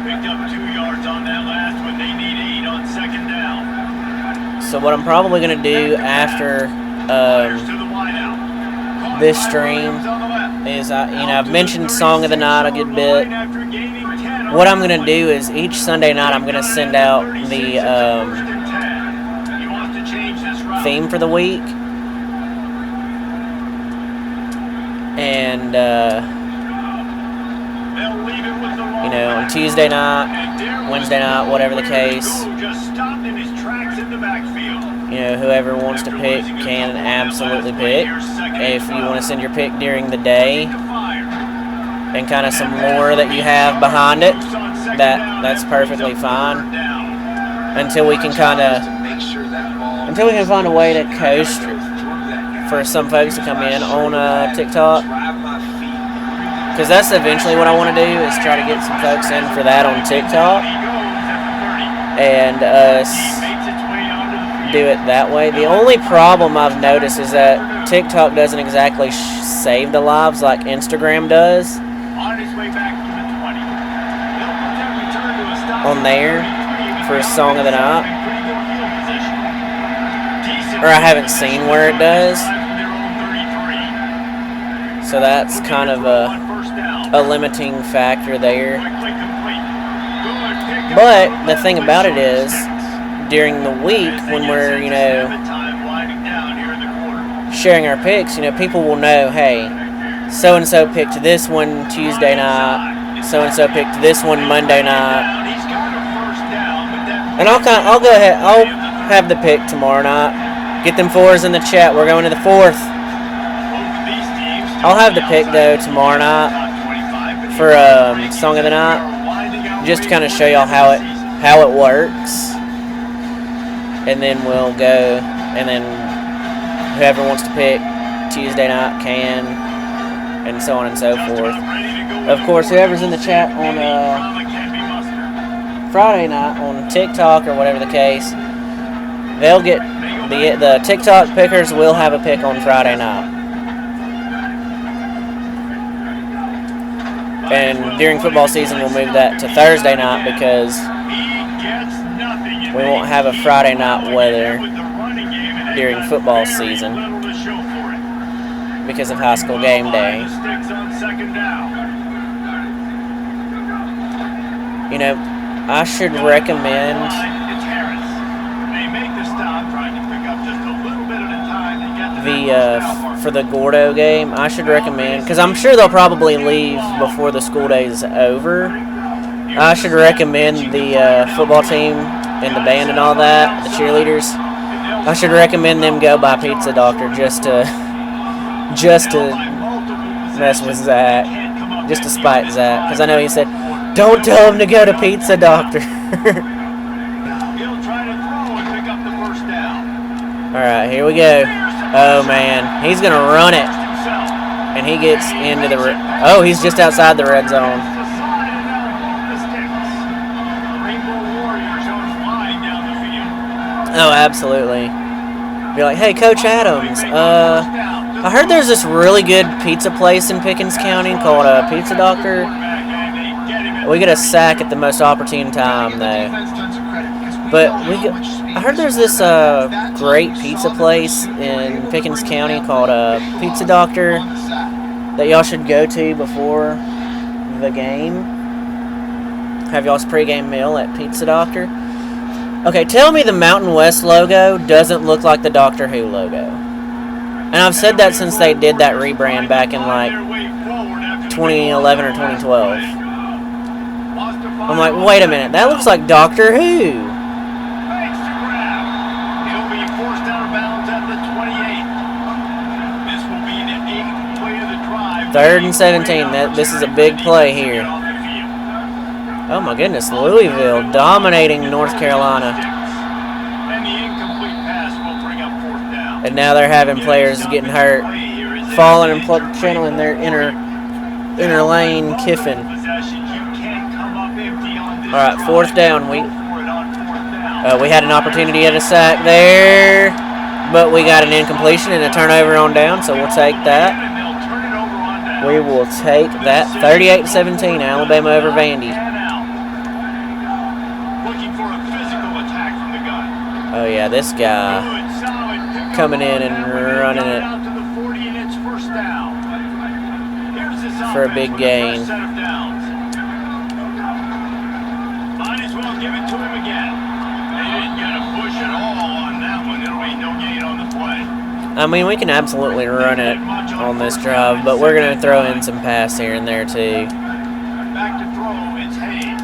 Picked up 2 yards on that last one. They need 8 on second down. So what I'm probably gonna do after this stream is, I've mentioned Song of the Night a good bit. What I'm gonna do is each Sunday night I'm gonna send out the theme for the week, and on Tuesday night, Wednesday night, whatever the case, whoever wants to pick can absolutely pick. If you want to send your pick during the day and kind of some lore that you have behind it, that's perfectly fine. Until we can find a way to coast for some folks to come in on TikTok. Because that's eventually what I want to do, is try to get some folks in for that on TikTok. And do it that way. The only problem I've noticed is that TikTok doesn't exactly save the lives like Instagram does on there for Song of the Night. Or I haven't seen where it does. So that's kind of a limiting factor there. But the thing about it is, during the week when we're, sharing our picks, people will know, hey, so-and-so picked this one Tuesday night, so-and-so picked this one Monday night. And I'll go ahead, I'll have the pick tomorrow night. Get them fours in the chat. We're going to the 4th. I'll have the pick, though, tomorrow night for Song of the Night, just to kind of show y'all how it works. And then we'll go, and then whoever wants to pick Tuesday night can, and so on and so forth. Of course, whoever's in the chat on Friday night on TikTok or whatever the case, they'll get the TikTok pickers will have a pick on Friday night. And during football season, we'll move that to Thursday night because we won't have a Friday night weather during football season because of high school game day. I should recommend for the Gordo game, I should recommend, because I'm sure they'll probably leave before the school day is over. I should recommend the football team and the band and all that, the cheerleaders. I should recommend them go by Pizza Doctor just to mess with Zach, just to spite Zach, because I know he said, "Don't tell him to go to Pizza Doctor." All right, here we go. Oh, man. He's going to run it. And he gets into the... Oh, he's just outside the red zone. Oh, absolutely. Be like, hey, Coach Adams, I heard there's this really good pizza place in Pickens County called Pizza Doctor. We get a sack at the most opportune time, though. But I heard there's this great pizza place in Pickens County called Pizza Doctor that y'all should go to before the game. Have y'all's pregame meal at Pizza Doctor. Okay, tell me the Mountain West logo doesn't look like the Doctor Who logo. And I've said that since they did that rebrand back in like 2011 or 2012. I'm like, wait a minute, that looks like Doctor Who. Third and 17. This is a big play here. Oh my goodness, Louisville dominating North Carolina. And now they're having players getting hurt, falling and channeling their inner lane Kiffin. All right, fourth down. We had an opportunity at a sack there, but we got an incompletion and a turnover on down, so we'll take that. We will take that. 38-17, Alabama over Vandy. Oh yeah, this guy coming in and running it for a big gain. Might as well give it to him again. They didn't get a push at all on that one. There ain't no gain on the play. I mean, we can absolutely run it on this drive, but we're going to throw in some pass here and there too. Back to throw, it's Hayes.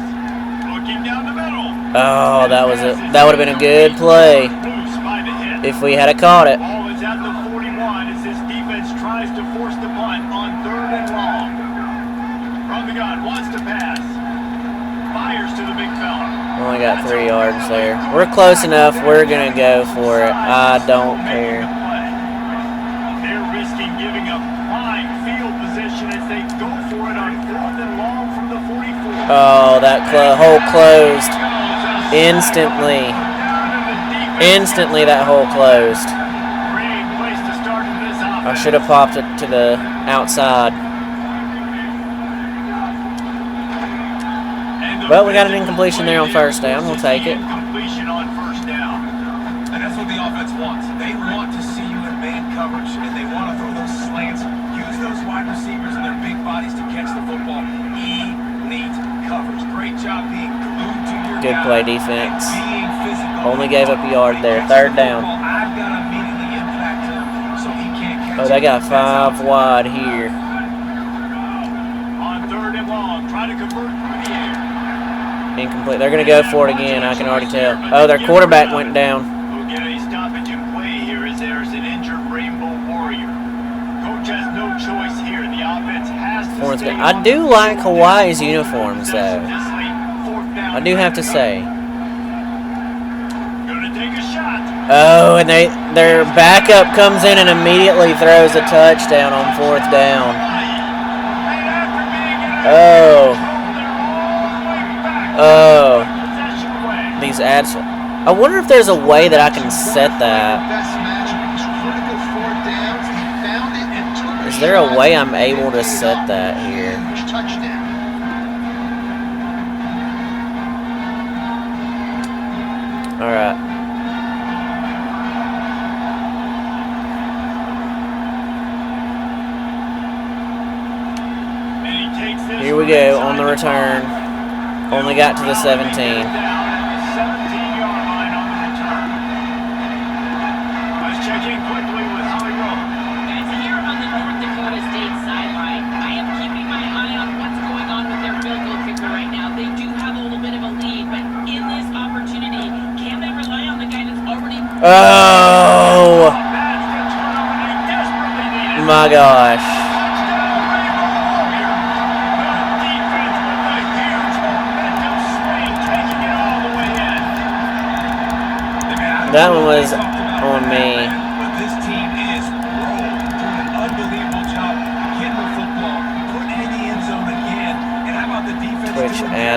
Looking down the middle. Oh, that would have been a good play if we had caught it. Ball is at the 41 as this defense tries to force the punt on 3rd and long. From the gun, wants to pass. Fires to the big fella. Only got 3 yards there. We're close enough. We're going to go for it. I don't care. They're risking giving up prime field position as they go for it on 4th and long from the 44. Oh, that hole closed. Instantly. Instantly that hole closed. I should have popped it to the outside. But we got an incompletion there on first down. We'll take it. Incompletion on first down. And that's what the offense wants. They want to see you in man coverage, and they want to throw those slants, use those wide receivers and their big bodies to catch the football. Elite coverage. Great job being glued to your good play defense. Only gave up a yard there. 3rd down. Oh, they got 5 wide here. On 3rd and long, trying to convert through the air. Incomplete. They're going to go for it again, I can already tell. Oh, their quarterback went down. We'll get a stoppage in play here as there's an injured Rainbow Warrior. Coach has no choice here. The offense has to stay. I do like Hawaii's uniforms, though. I do have to say. Oh, and their backup comes in and immediately throws a touchdown on 4th down. Oh, these ads. I wonder if there's a way that I can set that. Is there a way I'm able to set that here? All right. Here we go on the return. Only got to the 17. 17-yard line on the return. Let's check in quickly with Holly Rowe. Guys, here on the North Dakota State sideline, I am keeping my eye on what's going on with their field goal kicker right now. They do have a little bit of a lead, but in this opportunity, can they rely on the guy that's already... Oh! My gosh. That one was on me. But this team is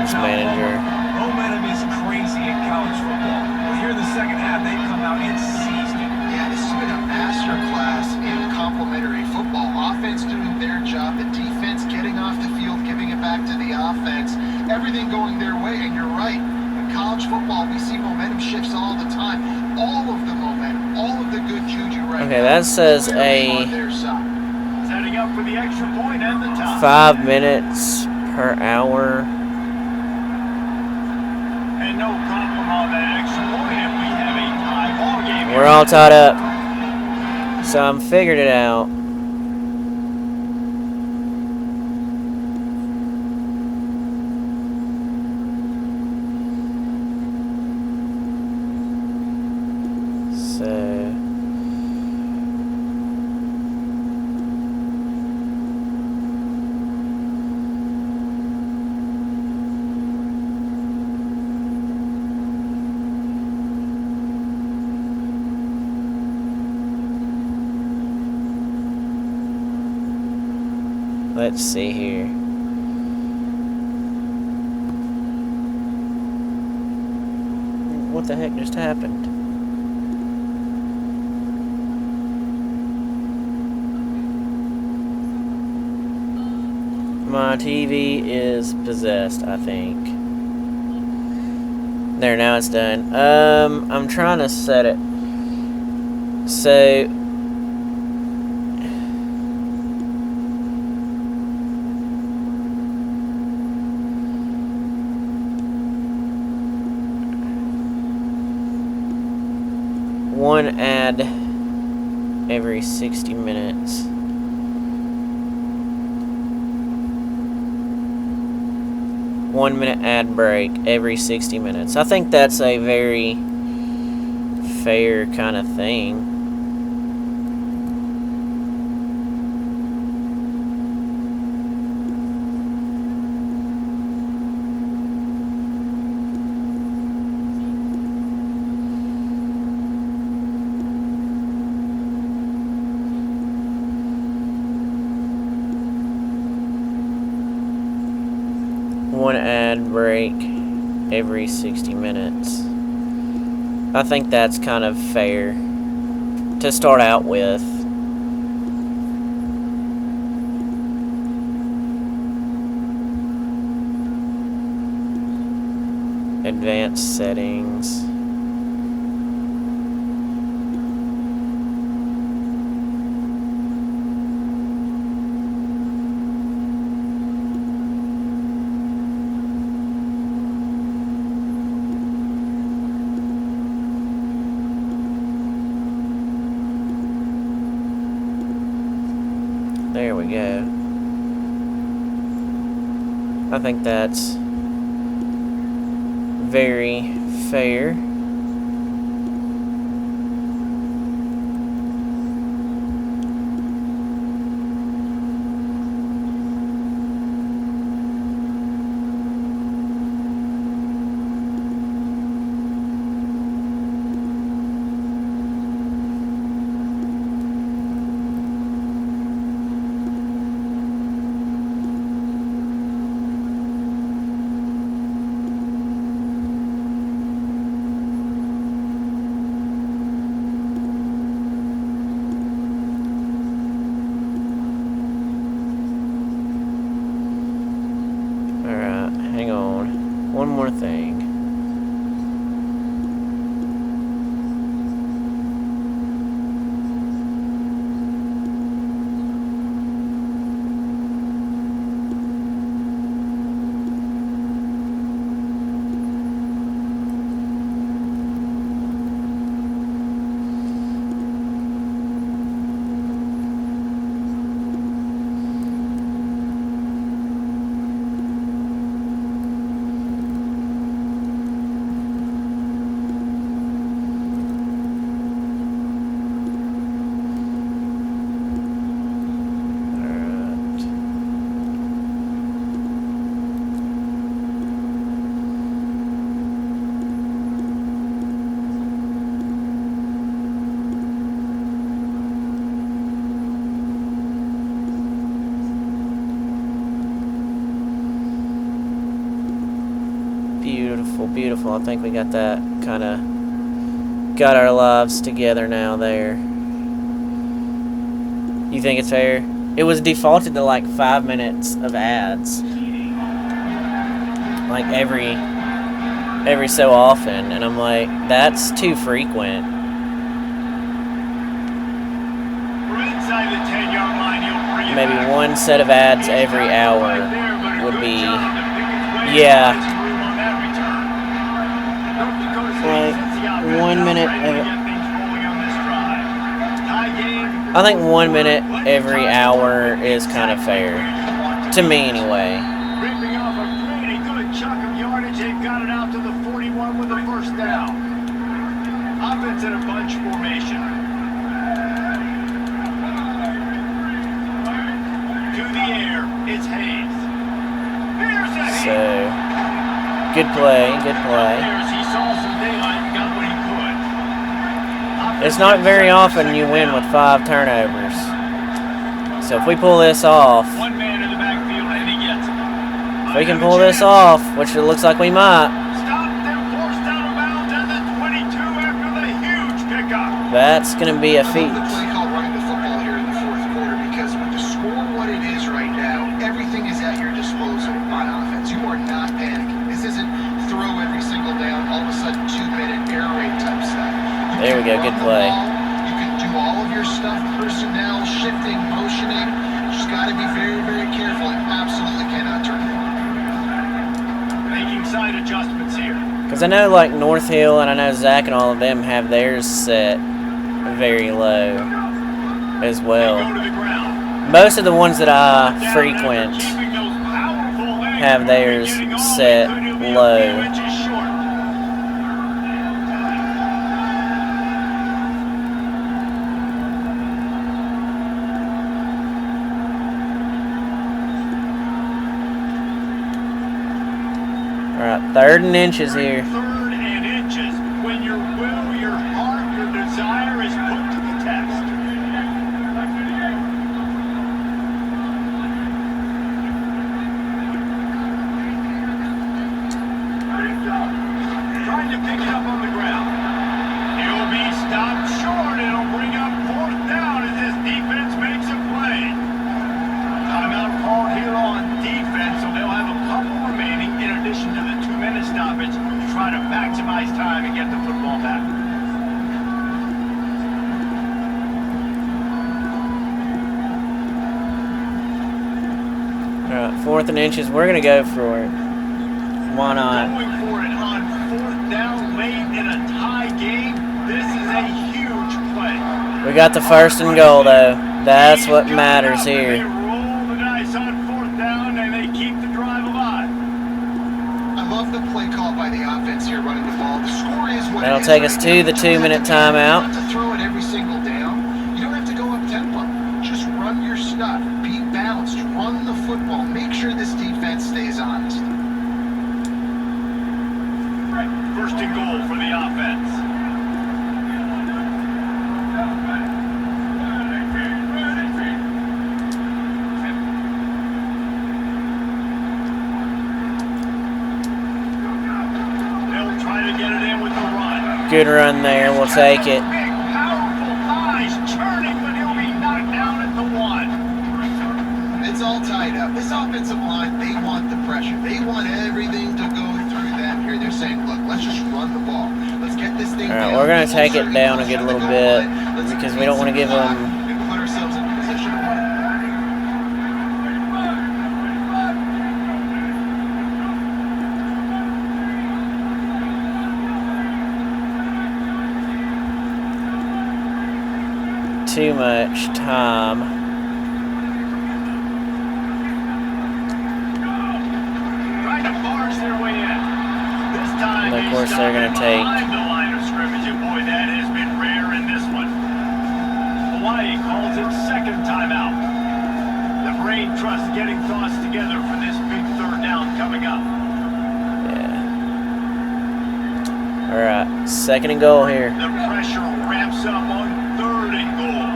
offense manager. Momentum is crazy in college football. But here in the second half, they come out and seized it. Yeah, this has been a master class in complementary football. Offense doing their job, the defense getting off the field, giving it back to the offense. Everything going their way, and you're right. In college football, we see momentum shifts all the time. All of the momentum, all of the good juju right Okay, now. that says Clearly on their side. Setting up for the extra point and the top. 5 minutes per hour. And no problem on that extra point if we have a tie ball game. We're all tied up. So I'm figured it out. So let's see here. What the heck just happened? My TV is possessed, I think. There, now it's done. I'm trying to set it. So one ad every 60 minutes. One minute ad break every 60 minutes. I think that's a very fair kind of thing. One ad break every 60 minutes. I think that's kind of fair to start out with. Advanced settings. There we go. I think that's very fair. beautiful. I think we got that kind of got our lives together now there. You think it's fair? It was defaulted to like 5 minutes of ads, like every so often, and I'm like, that's too frequent. Inside the 10-yard line, you'll bring it Maybe back. one set of ads every hour would be, yeah, like 1 minute. I think 1 minute every hour is kind of fair, to me anyway. Ripping off a pretty good chunk of yardage. They've got it out to the 41 with a first down. Offense in a bunch formation. To the air, it's Hayes. Here's a hit. So, good play, good play. He saw some daylight and got what he could. It's not very often you win with 5 turnovers. So if we pull this off, One man in the backfield and he gets it. if we can pull this off, which it looks like we might, Stopped and forced out of bounds at the 22 after the huge pickup. that's going to be a I feat. love the play call running the football here in the fourth quarter because with the score what it is right now, everything is at your disposal on offense. You are not panicking. This isn't throw every single down, all of a sudden 2-minute air raid type stuff. There we go, good play. You can do all of your stuff, personnel, shifting, motioning. You just got to be very, very careful and absolutely cannot turn it on. Making side adjustments here. Because I know like North Hill and I know Zach and all of them have theirs set very low as Go well. to the ground. Most of the ones that I Down frequent after keeping those powerful legs have theirs moving, getting all set they could. He'll be a low. few inches short. Alright, 3rd and inches here. 3rd and inches. When your will, your heart, your desire is put to the test. Trying to pick it up on the ground. He'll be stopped short. It'll bring up 4th down as this defense makes a play. Timeout called here on defense, so they'll have a couple remaining in addition to the 2-minute stoppage to try to maximize time and get the football back. Alright, 4th and inches. We're going to go for it. Why not? Going for it on 4th down late in a tie game. This is a huge play. We got the 1st and goal though. That's what matters They here. roll the dice on 4th down and they keep the drive alive. I love the play call by the offense here running the ball. The score is what That'll it is take right us now. to You the don't 2-minute have to- timeout. You don't have to throw it every single down. You don't have to go up tempo. Just run your stuff. Be balanced. Run the football. Make sure this defense stays honest. 1st and goal for the offense. They'll try to get it in with the run. Good run there. We'll take it. Big, powerful thighs churning, but he'll be knocked down at the 1. It's all tied up. This offensive line, they want the pressure. They want everything to go through them here. They're saying, look, let's just run the ball. Let's get this thing Alright, down. we're going to People take it starting down a close good to little the goal bit line. Let's because we get don't want to some give clock them. and put ourselves in position to win. Too much time. Trying to barge their way in. This time And of they course stop they're gonna it take- behind the line of scrimmage, and boy, that has been rare in this one. Hawaii calls it 2nd timeout. The brain trust getting thoughts together for this big 3rd down coming up. Yeah. Alright, 2nd and goal here. The pressure ramps up on 3rd and goal.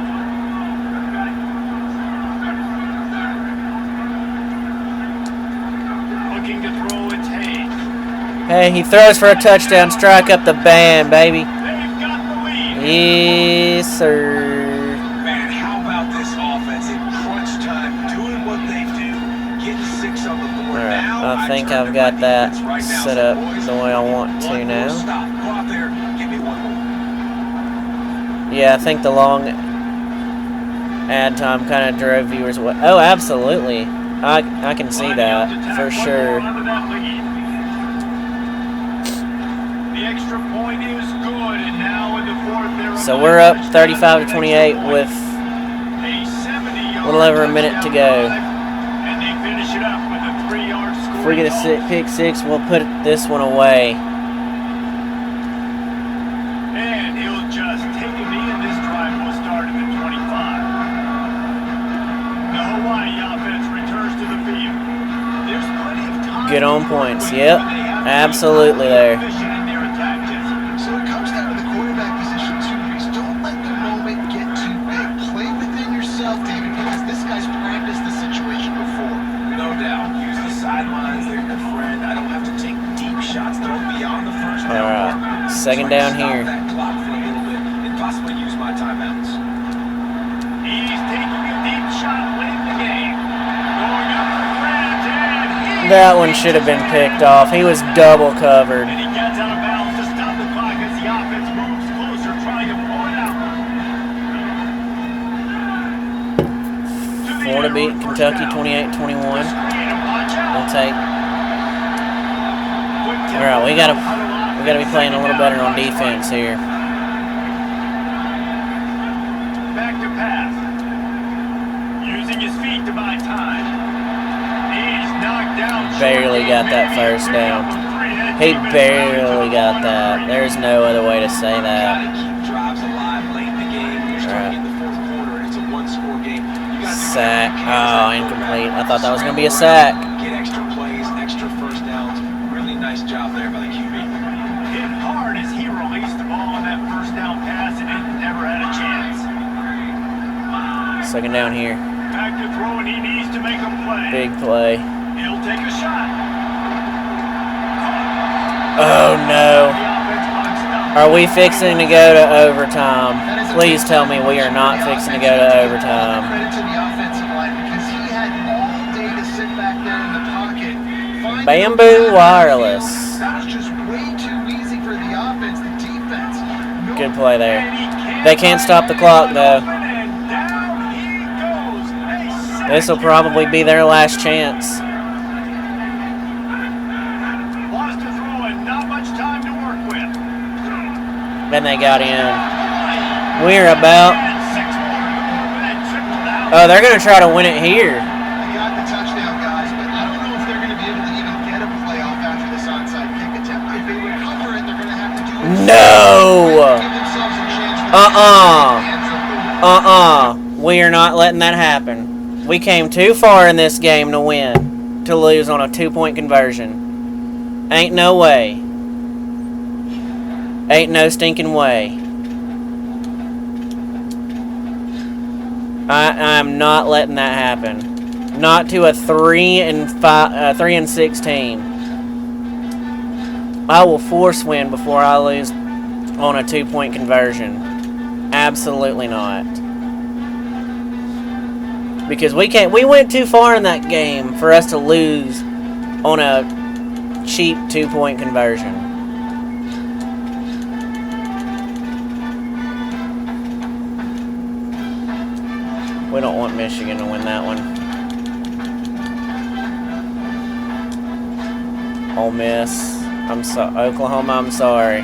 Looking to throw, it's Hayes. Hey, he throws for a touchdown. Strike up the band, baby. They've got the lead. Yes, sir. Man, how about this offense in crunch time, doing what they do, getting 6 on the board. Alright, Now, I think turn I've to got my that defense right now. set So, up boys, the way I want to one more now. stop. Go out there, give me one more. Yeah, I think the long ad time kind of drove viewers away. Oh, absolutely. I can see that for sure. The extra point is good, and now in the fourth, they're So we're up 35-28 with a 70-yard a little over a minute to go. and they finish it up with a 3-yard score. If we get a pick six, we'll put this one away. And he'll just take a knee, and this drive will start at the 25. The Hawaii offense returns to the field. There's plenty of time. Good on points. Yep, absolutely there. So it comes down to the quarterback position too, Reese. Don't let the moment get too big. Play within yourself, David, because this guy's practiced the situation before. No doubt. Use the sidelines. They're your friend. I don't have to take deep shots. Throw beyond the first down. Alright, second down here. Stop that clock for a little bit and possibly use my timeouts. He's taking a deep shot late in the game. Going up for grabs, and That one should have been picked off. He was double covered. and he gets out of bounds to stop the clock as the offense moves closer, trying to pull it out. Want to beat Kentucky 28-21. We'll take. Alright, we gotta be playing a little better on defense here. Back to pass. Using his feet to buy time. He's knocked down. Barely got that first down. He barely got that. There's no other way to say that. Gotta keep drives alive late in the game. You're starting in the fourth quarter, and it's a one-score game. You gotta do Sack. everything you Oh, can. incomplete. I thought that was going to be a sack. Get extra plays, extra first downs. Really nice job there by the QB. Hit hard as he released the ball on that first down pass, and it never had a chance. Second down here. Back to throw, and he needs to make a play. Big play. He'll take a shot. Oh, no. The offense boxed up. Are we fixing to go to overtime? Please tell me we are not fixing to go to overtime. Credit to the offensive line because he had all day to sit back there in the pocket. Find Bamboo Wireless. That was just way too easy for the offense. The defense. No Good play there. And he They can't stop the clock, though. And down he goes. A sack. This will probably be their last chance. Wants to throw and not much time to work with. Then they got in. We're about... And 6 more to go with that triple down. Oh, they're going to try to win it here. They got the touchdown, guys, but I don't know if they're going to be able to even get a playoff after this onside kick attempt. If they recover it, they're going to have to do it. No! Give themselves a chance for the We are not letting that happen. We came too far in this game to win, to lose on a 2-point conversion. Ain't no way. Ain't no stinking way. I'm not letting that happen. Not to a 3-16. I will force win before I lose on a 2-point conversion. Absolutely not. Because we went too far in that game for us to lose on a cheap 2-point conversion. We don't want Michigan to win that one. Ole Miss. Oklahoma, I'm sorry.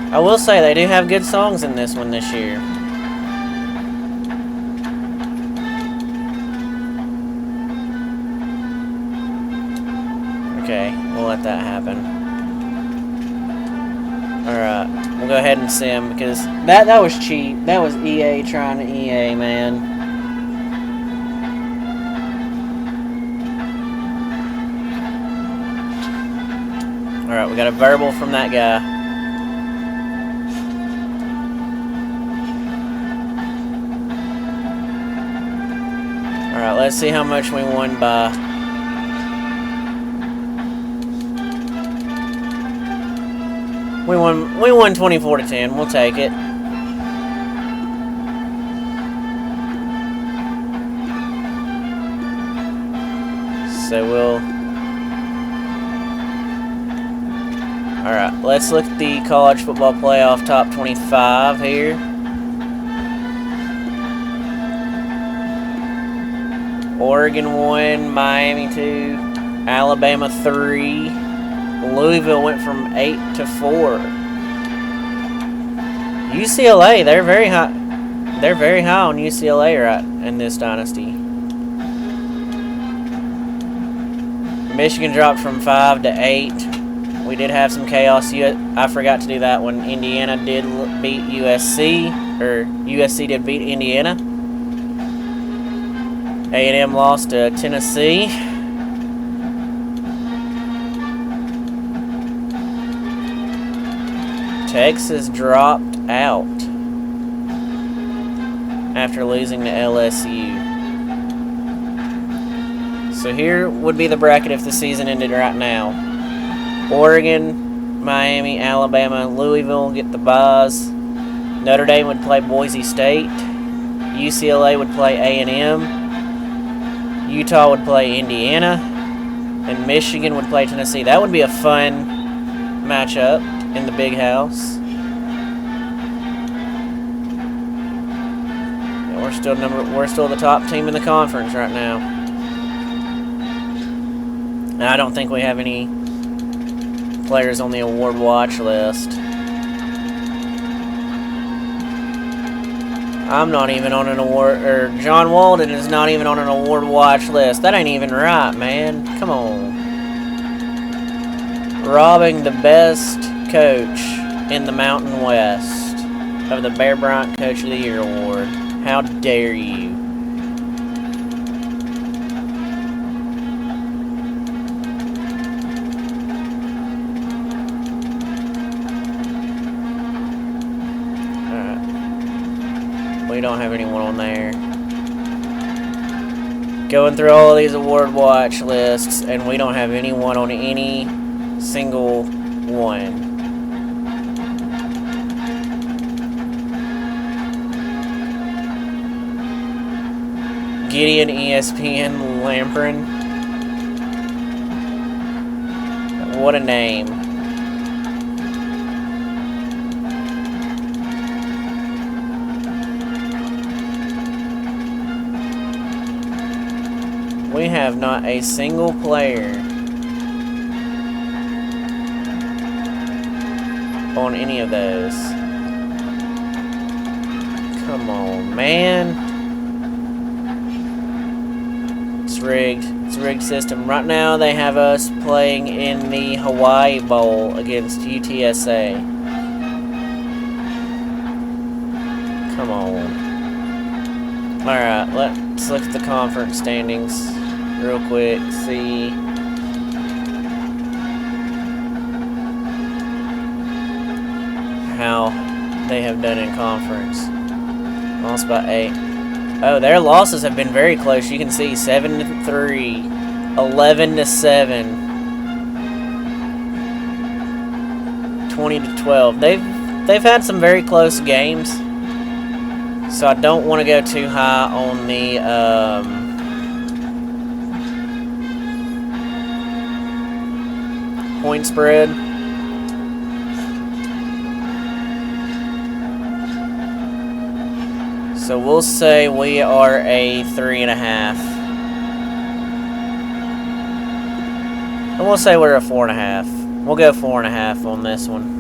I will say they do have good songs in this one this year. Okay, we'll let that happen. Alright, we'll go ahead and sim because that was cheap. That was EA trying to EA, man. Alright, we got a verbal from that guy. let's see how much we won by. We won 24-10. We'll take it. So we'll. All right, let's look at the college football playoff top 25 here. Oregon 1, Miami 2, Alabama 3. Louisville went from 8 to 4. UCLA, they're very high. They're very high on UCLA right in this dynasty. Michigan dropped from 5 to 8. We did have some chaos. I forgot to do that one. Indiana did beat USC, or USC did beat Indiana. A&M lost to Tennessee. Texas dropped out after losing to LSU. So here would be the bracket if the season ended right now. Oregon, Miami, Alabama, Louisville get the byes. Notre Dame would play Boise State. UCLA would play A&M. Utah would play Indiana. And Michigan would play Tennessee. That would be a fun matchup in the big house. Yeah, we're still the top team in the conference right now. And I don't think we have any players on the award watch list. I'm not even on an award, or John Walden is not even on an award watch list. That ain't even right, man. Come on. Robbing the best coach in the Mountain West of the Bear Bryant Coach of the Year award. How dare you? We don't have anyone on there. Going through all of these award watch lists, and we don't have anyone on any single one. Gideon ESPN Lamprin. What a name. We have not a single player on any of those. Come on, man. It's rigged. It's a rigged system. Right now they have us playing in the Hawaii Bowl against UTSA. Come on. Alright, let's look at the conference standings real quick, see how they have done in conference. Lost by 8. Oh, their losses have been very close. You can see 7-3, 11-7, 20-12. They've had some very close games, so I don't want to go too high on the point spread. So we'll say we are a 3.5. And we'll say we're a 4.5. We'll go 4.5 on this one.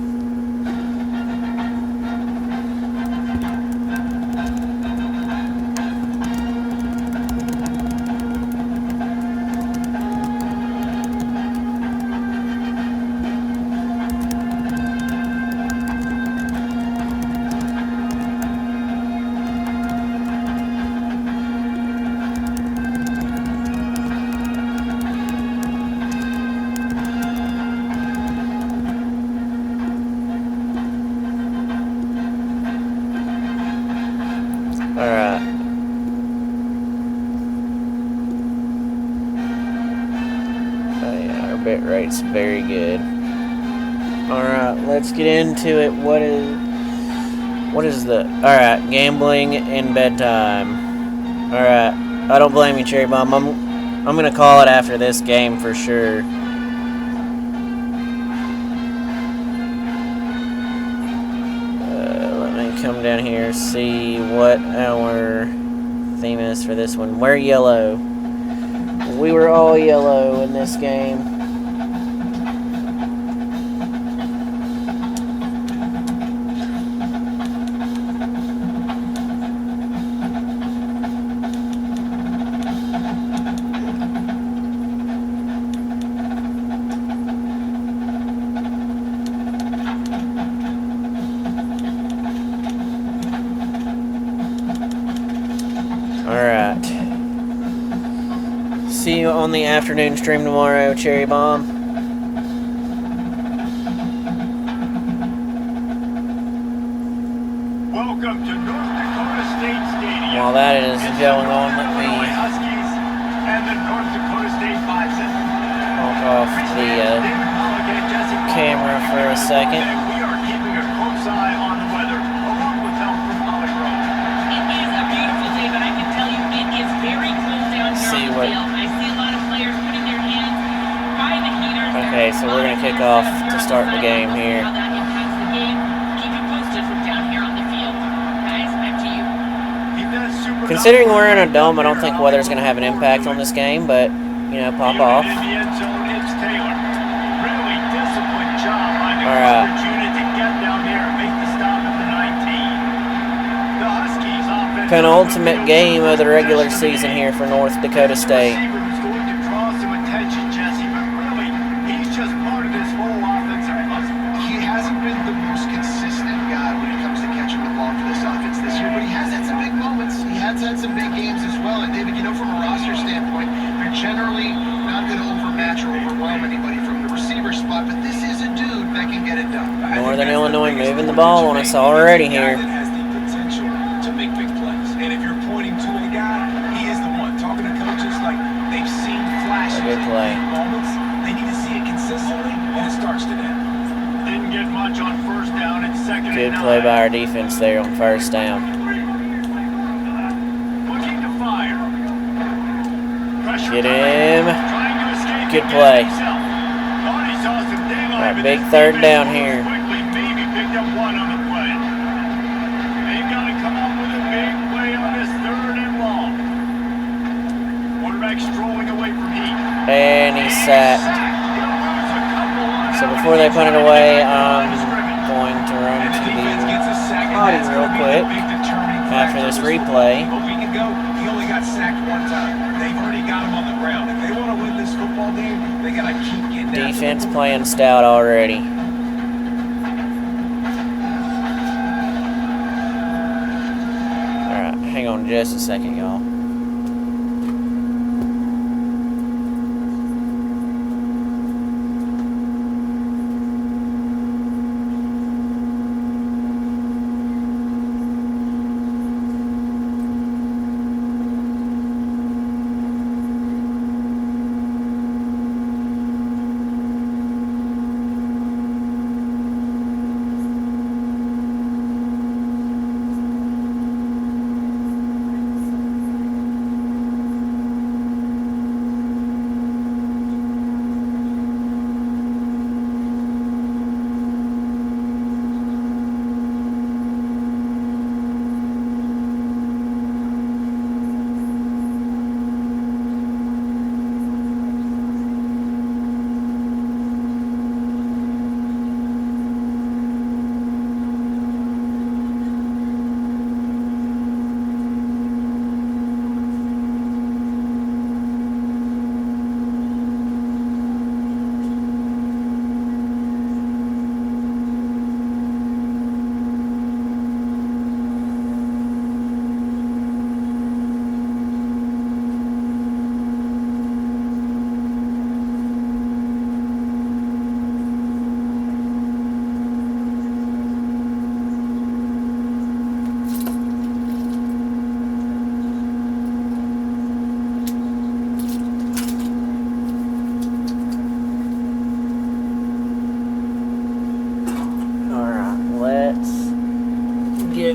bit rate's very good. Alright, let's get into it. What is the... Alright, gambling and bedtime. Alright, I don't blame you, Cherry Bomb. I'm gonna call it after this game for sure. Let me come down here, see what our theme is for this one. Wear yellow. We were all yellow in this game. Alright. See you on the afternoon stream tomorrow, Cherry Bomb. Welcome to North Dakota State Stadium. While that is going on, let me Huskies and the North Dakota State Bison. walk off the camera for a second. We are keeping a close eye on the weather, along with help from Holly Rowe. It is a beautiful day, but I can tell you it is very cold down here See on the what- field. I see a lot of players putting their hands by the heaters. Okay, so we're gonna kick off to start the game here. How that impacts the game. Keep you posted from down here on the field. Guys, back to you. Keep that super Considering we're in a dome, I don't think weather's gonna have an impact on this game, but you know, pop off. In the end zone, it's Taylor. Really disciplined job by the All right. coverage unit to get down there and make the stop at the 19. The Huskies offense. Penultimate game of the regular season here for North Dakota State. Receiver who's going to draw some attention, Jesse, but really, he's just part of this whole offensive puzzle. He hasn't been the most consistent guy when it comes to catching the ball for this offense this year, but he has had some big moments. He has had some big games as well. And David, you know, from a roster standpoint, they're generally not going to overmatch or overwhelm anybody from the receiver spot, but this is a dude that can get it done. Northern Illinois moving the ball on us already here. That has the potential to make big plays. And if you're pointing to a guy, he is the one. Talking to coaches, like they've seen flashes A good and play. big moments. They need to see it consistently, and it starts today. Didn't get much on first down. It's second Good and 9. play by our defense there on first down. Looking to fire. Pressure Get coming. him. Trying to escape Good and play. get himself. Thought he saw some daylight, All right, but big this third defense down moves here. Quickly, maybe picked up one on the play. They've got to come up with a big play on this third and long. Quarterback strolling away from heat. And he's sacked. He'll lose a couple on So that before one. they punt it away, I'm Line of scrimmage. going to run And to the defense the gets a sack, and potty that's real gonna be quick the big determining after factor this of replay. A week ago, he only got sacked one time. They've already got him on the ground. If they want to win this football game, they got to keep getting down. defense playing stout already. Alright, hang on just a second, y'all.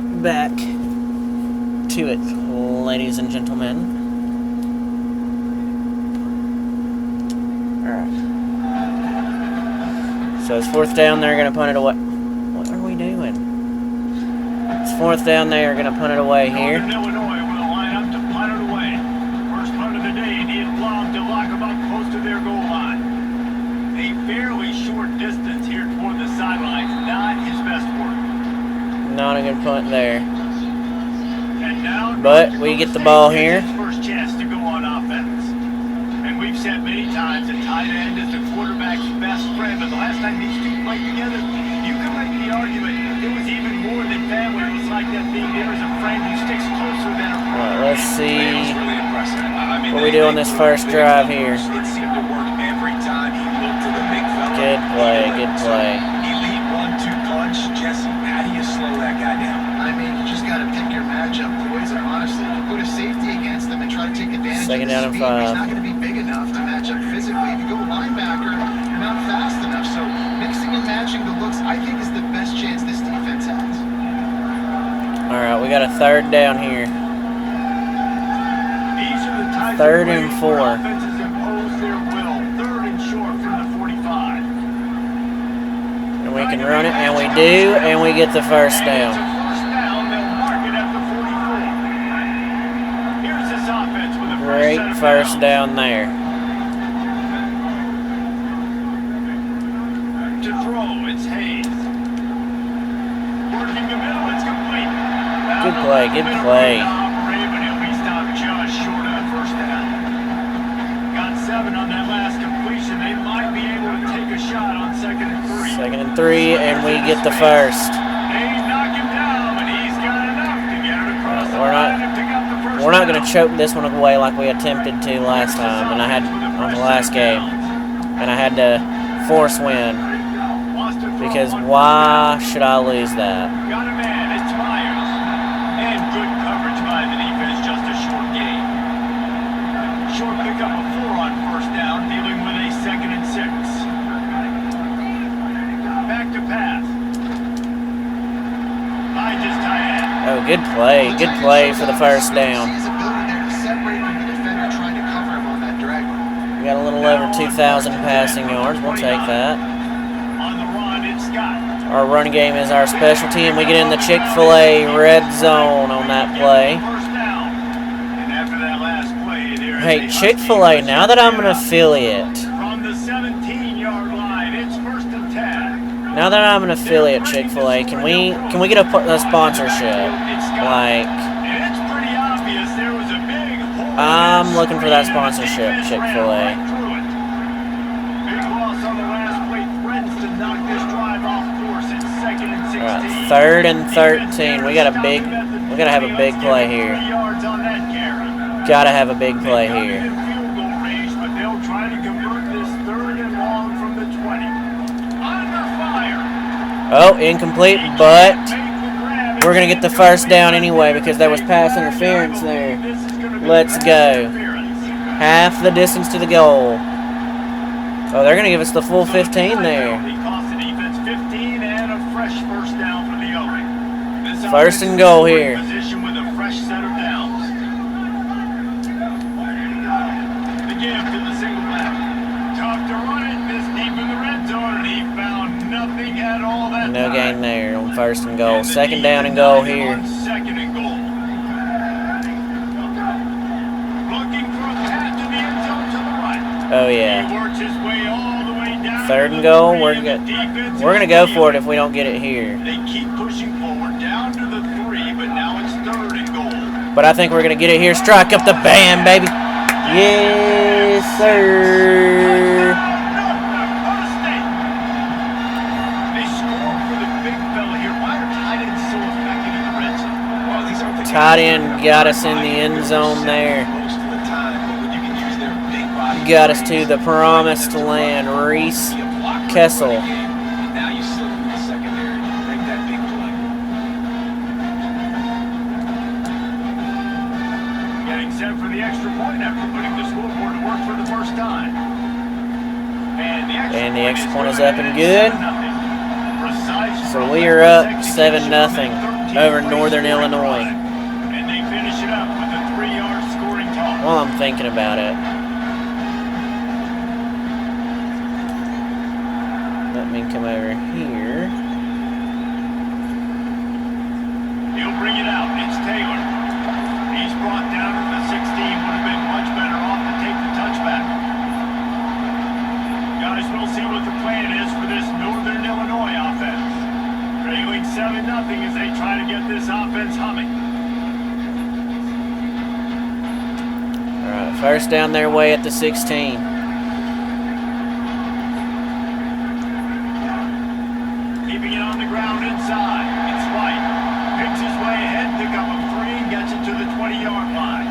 get back to it, ladies and gentlemen. Alright. So it's 4th down, they're going to punt it away. What are we doing? It's 4th down, they are going to punt it away here. Northern Illinois will line up to punt it away. First punt of the day, needed long to lock them up close to their goal line. A fairly short distance here toward the sidelines, not his best work. Not a good punt there. And now, But we get the ball here. First chance to go on offense. And we've said many times that tight end is the quarterback's best friend, but the last time these two played together, you can make the argument it was even more than family. It was like that being there as a friend who sticks closer than a friend. Alright, let's see Really impressive. what we do on this first drive here. It seemed to work every time he looked to the big fella. Good play, good play. Elite 1-2 punch. Jesse, how do you slow that guy down? I mean, you just got to pick your matchup, boys, and honestly, you put a safety against them and try to take advantage Second down of and the speed. 5. He's not going to be big enough to match up physically. If you go linebacker, you're not fast enough. So mixing and matching the looks, I think, is the best chance this defense has. Alright, we got a 3rd down here. These are the types 3rd of and plays 4. where offenses impose their will. 3rd and short from the 45. And we can run it, and we do, and we get the first And it's a down. first down. They'll mark it at the 44. Here's this offense with a Great set of first downs. down there. To throw, it's Hayes. Working the middle, it's complete. Now Good the play, left good middle play. to operate, but he'll be stopped just short of the first down. Got 7 on that last completion. They might be able to take a shot on 2nd and 3. 2nd and 3, and we get the first. They knock him down, but he's got enough to get it across the We're not- line and pick up the first We're not going down. to choke this one away like we attempted to last time, and I had on the last game, and I had to force win, because why should I lose that? Got a man, it's Myers. And good coverage by the defense, just a short gain. Short pickup of 4 on first down, dealing with a 2nd and 6. Back to pass. I just tight end. Oh, good play for the first down. See his ability there to separate from the defender trying to cover him on that drag run. We got a little over 2,000 passing yards. We'll take that. On the run, it's Scott. Our run game is our specialty, and we get in the Chick-fil-A red zone on that play. First down. And after that last play, there is Hey, a Chick-fil-A, now that I'm an affiliate, from the 17-yard line, it's 1st and 10. now that I'm an affiliate Chick-fil-A, can we get a sponsorship? Like, And it's pretty obvious there was a big hole. I'm looking for that sponsorship, Chick-fil-A. Big loss on the last play, threatens to knock this drive off course. It's 2nd and 16. Alright, 3rd and 13. We gotta have a big play here. Gotta have a big play here. Field goal range, but they'll try to convert this 3rd and long from the 20. Under fire. Oh, incomplete, but we're going to get the first down anyway because there was pass interference there. Let's go. Half the distance to the goal. Oh, they're going to give us the full 15 there. He cost the defense 15 and a fresh first down for the Owen. This First and offense goal is in here. Position with a fresh set of downs. The give to the single back. Tough to run it this deep in the red zone, and he found nothing at all that No time. gain there on 1st and goal. And the 2nd down and goal here. 2nd and goal. Looking for a path to the end zone to the right. Oh, He yeah. works his way all the way down. 3rd to and the goal. 3, We're and the defense going to is go for it stealing. if we don't get it here. They keep pushing forward down to the 3, but now it's 3rd and goal. But I think we're going to get it here. Strike up the band, baby. Yes, sir. Dakota State. They score for the big fella here. Why are tight ends so effective in the red zone? Well, these aren't the Tight guys end got us in the end zone there. most of the time, but when you can use their big body, Got us to the promised land. Reese Kessel. And now you slip in the secondary and make that big play. Getting set for the extra point after putting the scoreboard to work for the first time. And the extra point is up and good. Precise So from we are up execution 7-0. with 13 over Northern Illinois. And they finish it up with a 3-yard scoring toss. While I'm thinking about it, let me come over here. He'll bring it out. It's Taylor. He's brought down to the 16. Would have been much better off to take the touchback. Guys, we'll see what the plan is for this Northern Illinois offense. Trailing 7-0 as they try to get this offense humming. All right, first down their way at the 16. Keeping it on the ground inside. It's White. Picks his way ahead, pick up a 3, and gets it to the 20-yard line.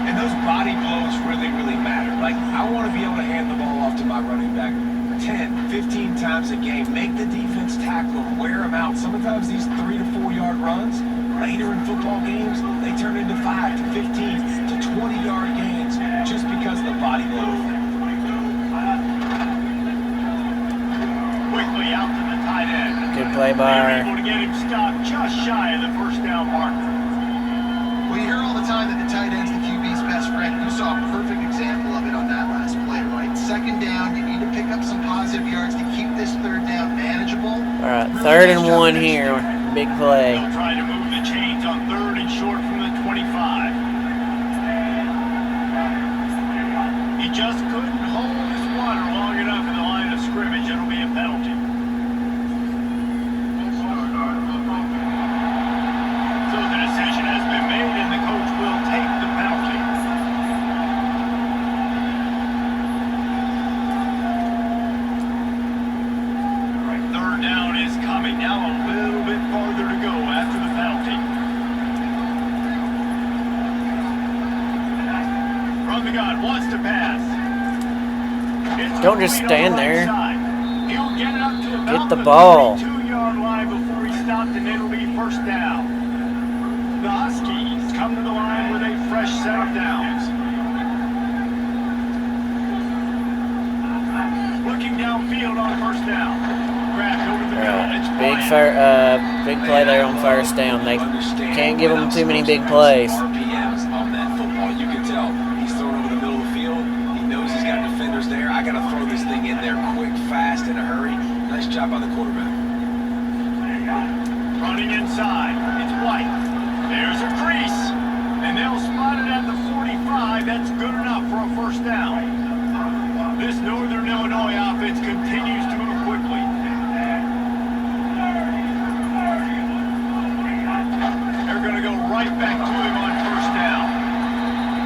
And those body blows really, really matter. Like, I want to be able to hand the ball off to my running back 10, 15 times a game. Make the defense tackle them, wear them out. Sometimes these 3 to 4 yard runs, later in football games, they turn into 5 to 15 to 20-yard gains just because of the body blow. Quickly out to the tight end. Good play They're by. able to get him stopped just shy of the first down marker. We hear all the time that the tight end's the QB's best friend. You saw a perfect example of it on that last play, right? Second down, you need to pick up some positive yards to keep this third down manageable. All right, 3rd and 1 here. Big play. They'll try to move the chains on 3rd and short from the 25. He just couldn't hold his water long enough in the line of scrimmage. It'll be a penalty. So the decision has been made, and the coach will take the penalty. Third down is coming. Now a little bit farther to go after the penalty. From the gun, wants to pass. It's Don't just complete stand on the right there. side. He'll get it up to about Get the ball. 32-yard line before he stopped, and it'll be first down. The Huskies come to the line with a fresh set of downs. Looking downfield on first down. Grabbed over the middle. It's Big play there on first down. They can't give them too many big plays. RPMs on that football. You can tell he's throwing over the middle of the field. He knows he's got defenders there. I got to throw this thing in there quick, fast, in a hurry. Nice job by the quarterback. Running inside. It's White. There's a crease. And they'll spot it at the 45. That's good enough for a first down. This Northern Illinois offense continues to move quickly. They're going to go right back to him on first down.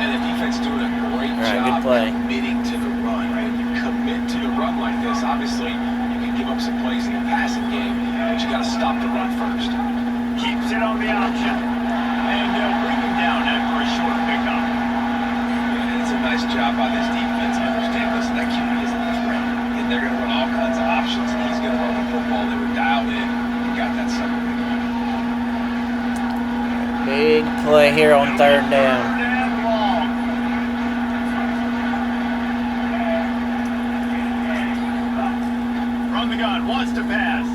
And the defense doing a great All right, job good play. committing to the run. Right? You commit to the run like this. Obviously, you can give up some plays in the passing game, but you got to stop the run first. Keeps it on the option. And they'll bring him down after a short pickup. And it's a nice job by this defense. Understand, listen, that QB isn't the threat. And they're going to run all kinds of options, and he's going to run the football. They were dialed in and got that sucker. Big play here on 3rd down. Third and long. From the gun, wants to pass.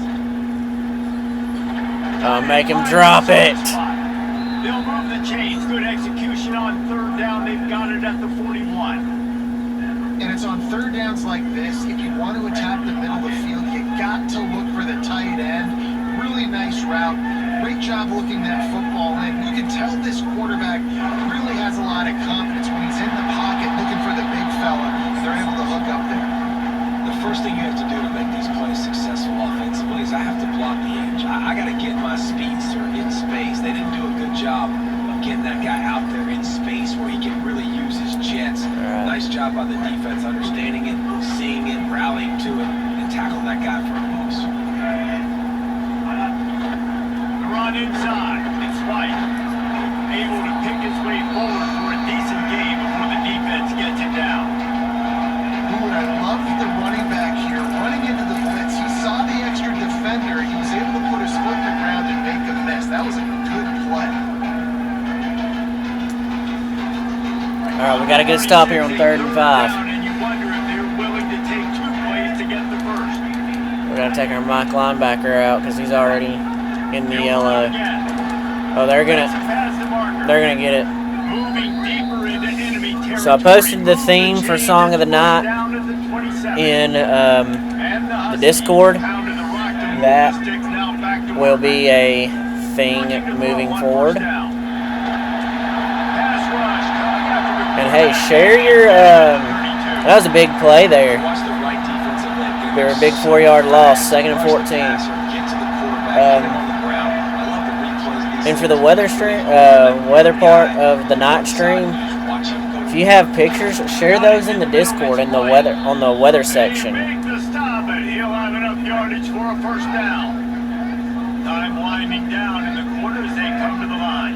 Make him drop it. They'll move the chains. Good execution on 3rd down. They've got it at the 41. And it's on third downs like this, if you want to attack the middle of the field, you got to look for the tight end. Really nice route. Great job looking that football in. You can tell this quarterback really has a lot of confidence when he's in the pocket looking for the big fella. They're able to hook up there. The first thing you have to do to make these plays successful offensively is I have to block the edge. I got to get my speedster in space. They didn't do a good job of getting that guy out there in space where he can really use his jets. Right. Nice job by the defense understanding it, seeing it, rallying to it, and tackling that guy for a loss. The run inside. It's White. Able to pick his way forward for a decent game before the defense gets it down. Ooh, I love the running back here, running into the blitz. He saw the extra defender. He was able to put his foot in the ground and make a miss. That was a good play. All right, we got to get a stop here on 3rd and 5. And you wonder if they're willing to take 2 plays to get the first. We got to take our Mike linebacker out because he's in the yellow. Oh, they're gonna get it. So I posted the theme for Song of the Night in the Discord. That will be a thing moving forward. And hey, share your. That was a big play there. They were a big 4-yard loss, 2nd and 14. And for the weather part of the night stream, if you have pictures, share those in the Discord in the on the weather section. He'll have enough yardage for a first down. Time winding down in the quarter as they come to the line.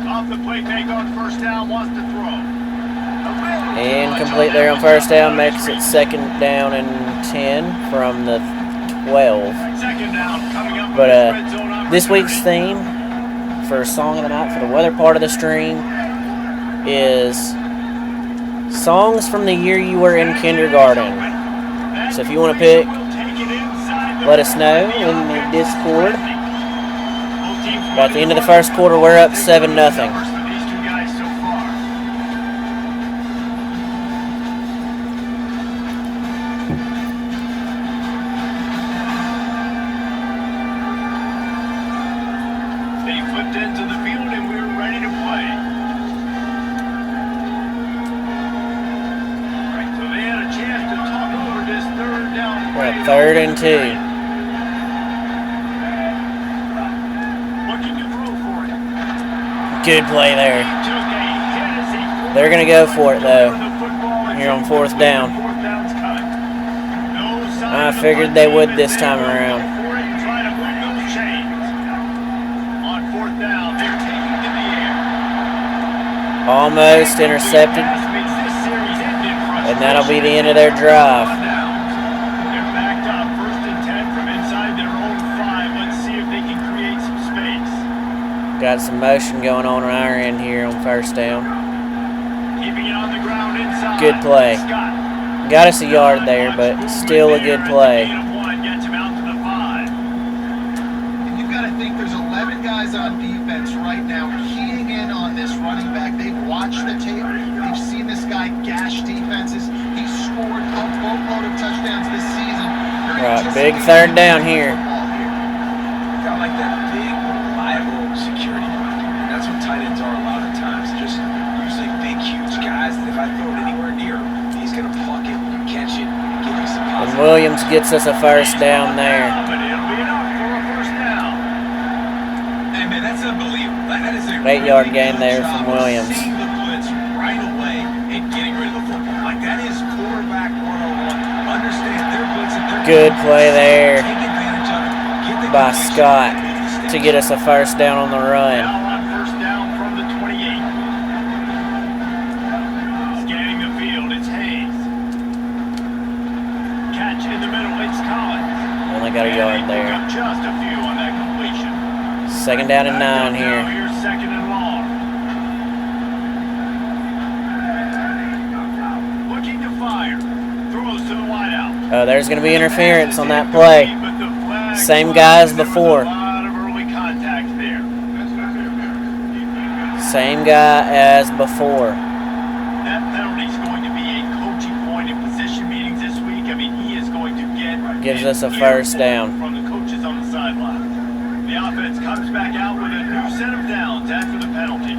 Off the play fake on first down, wants to throw. Incomplete there on first down, makes it 2nd down and 10 from the 12. But this week's theme for Song of the Night for the weather part of the stream is songs from the year you were in kindergarten. So if you want to pick, let us know in the Discord. But at the end of the first quarter, we're up 7-0. We're at 3rd and 2. Good play there. They're going to go for it, though, here on 4th down. I figured they would this time around. Almost intercepted. And that'll be the end of their drive. They're backed up, 1st and 10 from inside their own 5. Let's see if they can create some space. Got some motion going on our end here on 1st down. Keeping it on the ground inside. Good play. Got us a yard there, but still a good play. Gets him out to the 5. And you've got to think there's 11 guys on defense right now keying in on this running back. They've watched the tape. They've seen this guy gash defenses. He's scored a boatload of touchdowns this season. Right, big 3rd down here. Got like that big, reliable security blanket. And that's what tight ends are a lot of times. Just usually big, huge guys that if I throw it anywhere near him, he's going to pluck it, catch it, give me some And Williams gets us a 1st down there. But it'll be enough for a first down. Hey, man, that's unbelievable. That is a 8-yard gain there from Williams. Seeing the blitz right away and getting rid of the football. Like, that is quarterback 101. Understand their blitz and their Good play there take advantage of it. Get the by completion, Scott make the to get us a 1st down on the run. Now on first down from the 28. Scanning the field, it's Hayes. Catch in the middle, it's Collins. Only got a yard there. Pick up just a few on that completion. 2nd down and 9 here. Now here's 2nd and long. Looking to fire. Throws to the wideout. Oh, there's going to be interference on that play. But the flag Same guy as there was before. a lot of early contact there. Same guy as before. That penalty is going to be a coaching point in position meetings this week. I mean, he is going to get Gives us a an 1st earful down. from the coaches on the sideline. The offense comes back out with a new set of downs after the penalty.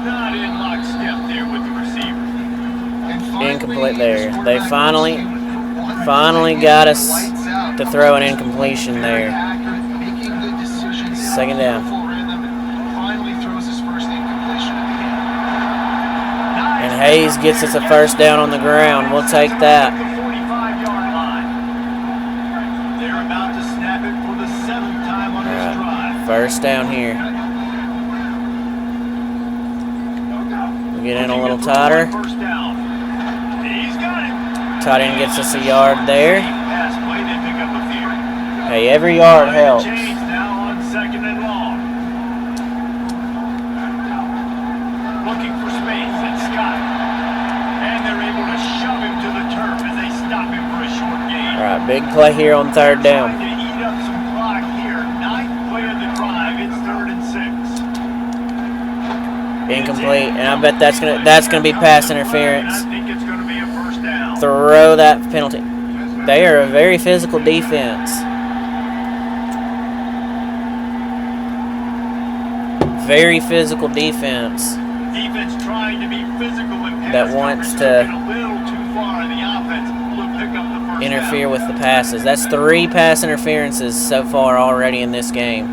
Not in lockstep there with the receiver. Incomplete there. They finally got us to throw an incompletion there. 2nd down. And Hayes gets us a 1st down on the ground. We'll take that. The 45-yard line. They're about to snap it for the 7th time on this drive. 1st down here. We get in a little tighter. First down. He's got it. Tight end gets us a yard there. Pass play, they pick up a few. Hey, every yard helps. Change now on 2nd and long. Looking for space, it's Scott. And they're able to shove him to the turf as they stop him for a short gain. All right, Big play here on third down. Trying to eat up some clock here. Ninth play of the drive. It's 3rd and 6. Incomplete, and I bet that's gonna be pass interference. I think it's going to be a first down. Throw that penalty. They are a very physical defense. Very physical defense. Defense trying to be physical and That wants to a little too far, and the offense will pick up the first interfere down. with the passes. That's 3 pass interferences so far already in this game.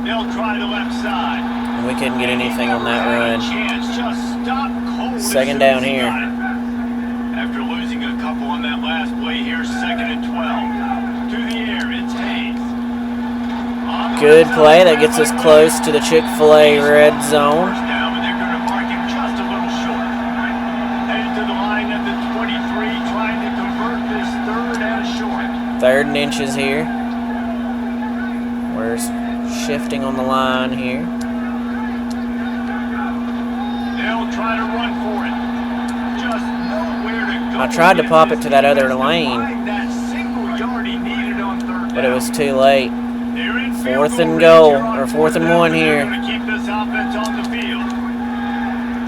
They'll try the left side. And we couldn't get anything on that run. Chance, just stop cold as Second soon down as he here. got it. After losing a couple on that last play, here's 2nd and 12. To the air, it's Hayes. Good play. That gets us close to the Chick-fil-A red zone. First down, and they're going to mark him just a little short. Headed to the line at the 23, trying to convert this 3rd and short. 3rd and inches here. We're shifting on the line here. They'll try to run for it. Just nowhere to go. I tried to pop it to that other lane, That single yard he needed on 3rd down. but it was too late. They're in 4th field and goal goal, range here or on 4th and 4th 1 down. here. They're going to keep this offense on the field.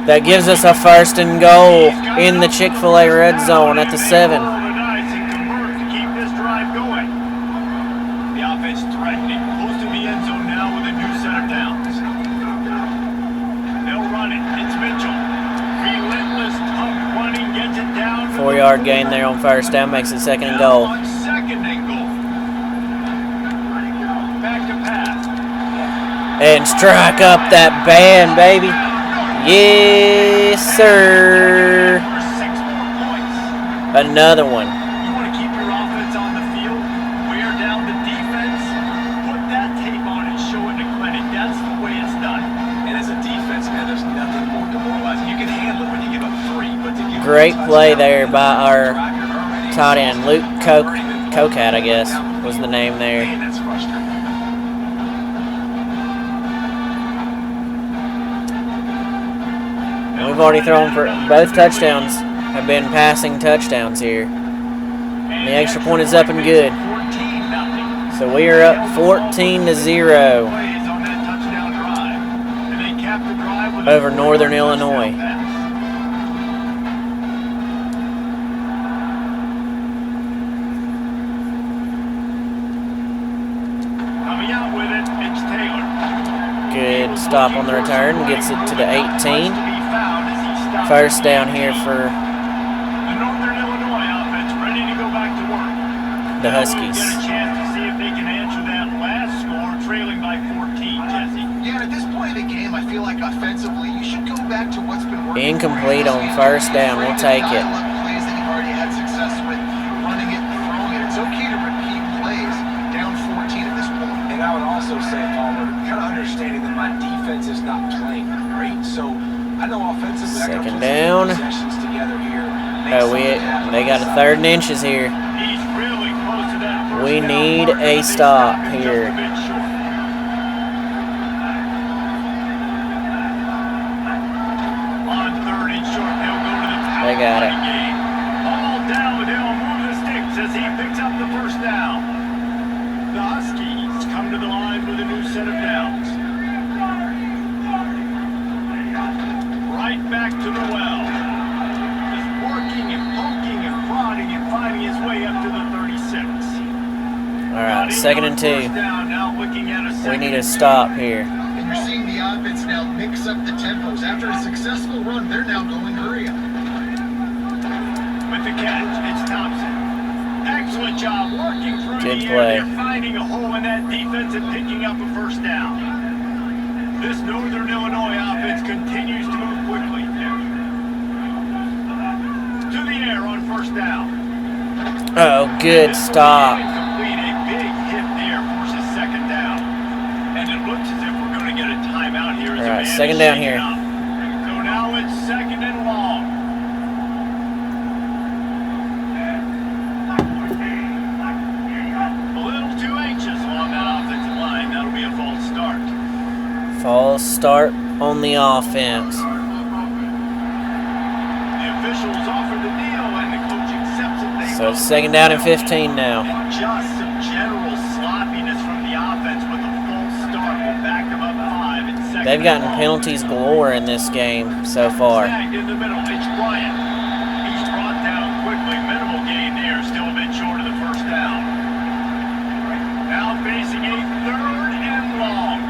That gives us a 1st and goal in the Chick-fil-A red zone at the 7. They roll the dice and convert to keep this drive going. The offense threatening, close to the end zone now with a new set of downs. They'll run it. It's Mitchell. Relentless, tough running, gets it down. 4-yard gain there on 1st down, makes it 2nd and goal. On 2nd and goal. Back to pass. And strike up that band, baby. Yes, sir. For 6 more points. Another one. You want to keep your offense on the field, wear down the defense, put that tape on and show it to clinic. That's the way it's done. And as a defense, man, there's nothing more demoralizing. You can handle it when you give up 3, but to give Great up a play touchdown, there by our tight end, Luke Cocat, Cocat, I guess, was the name there. Man, that's frustrating. And we've already thrown for both touchdowns, have been passing touchdowns here. And the extra point is up and good. 14-0. So we are up 14-0 Plays on that touchdown drive. And they cap the drive with a over Northern 40-yard Illinois. touchdown pass. Coming out with it, it's Taylor. Good stop on the return, gets it to the 18. First down here for The Northern Illinois offense ready to go back to work. the Now Huskies. we'll get a chance to see if they can answer that last score, trailing by 14, Jesse. Yeah, at this point of the game, I feel like offensively, you should go back to what's been working. Incomplete on 1st down. We'll take it. Dial-up plays that you've already had success with, running it and throwing it. It's okay to repeat plays down 14 at this point. And I would also say, Palmer, kind of understanding that my defense is not playing great, so I know offensively I Second can put down. some possessions together here. Oh, they got a 3rd and inches here. He's really close to that first We down need marker, a but they stop stopped him here. just a bit short. On 3rd and short, they'll go to the power They got it. running game. All down, but they'll move the sticks as he picks up the first down. The Huskies come to the line with a new set of downs. Right back to the well. He's working and poking and prodding and finding his way up to the 36. All right, 2nd and 2. First down, now looking at a We second need a and stop here. And you're seeing the offense now mix up the tempos. After a successful run, they're now going hurry up. with the catch. It's Thompson. Excellent job working through Good the play. air. They're finding a hole in that defense and picking up a first down. This Northern Illinois offense continues to move quickly. To the air on first down. Oh, good stop. Complete. A big hit there forces 2nd down. And it looks as if we're going to get a timeout here. All right, 2nd down here. So now it's 2nd and long. A little too anxious along that offensive line. That'll be a false start. False start on the offense. The officials offered the deal, and the coach accepted So it's 2nd down and 15 now. And just some general sloppiness from the offense with a false start. Will back them up 5 and 2nd. They've gotten penalties galore in this game so far. Snagged in the middle. It's Bryant. He's brought down quickly. Minimal gain there. Still a bit short of the first down. Now facing a 3rd and long.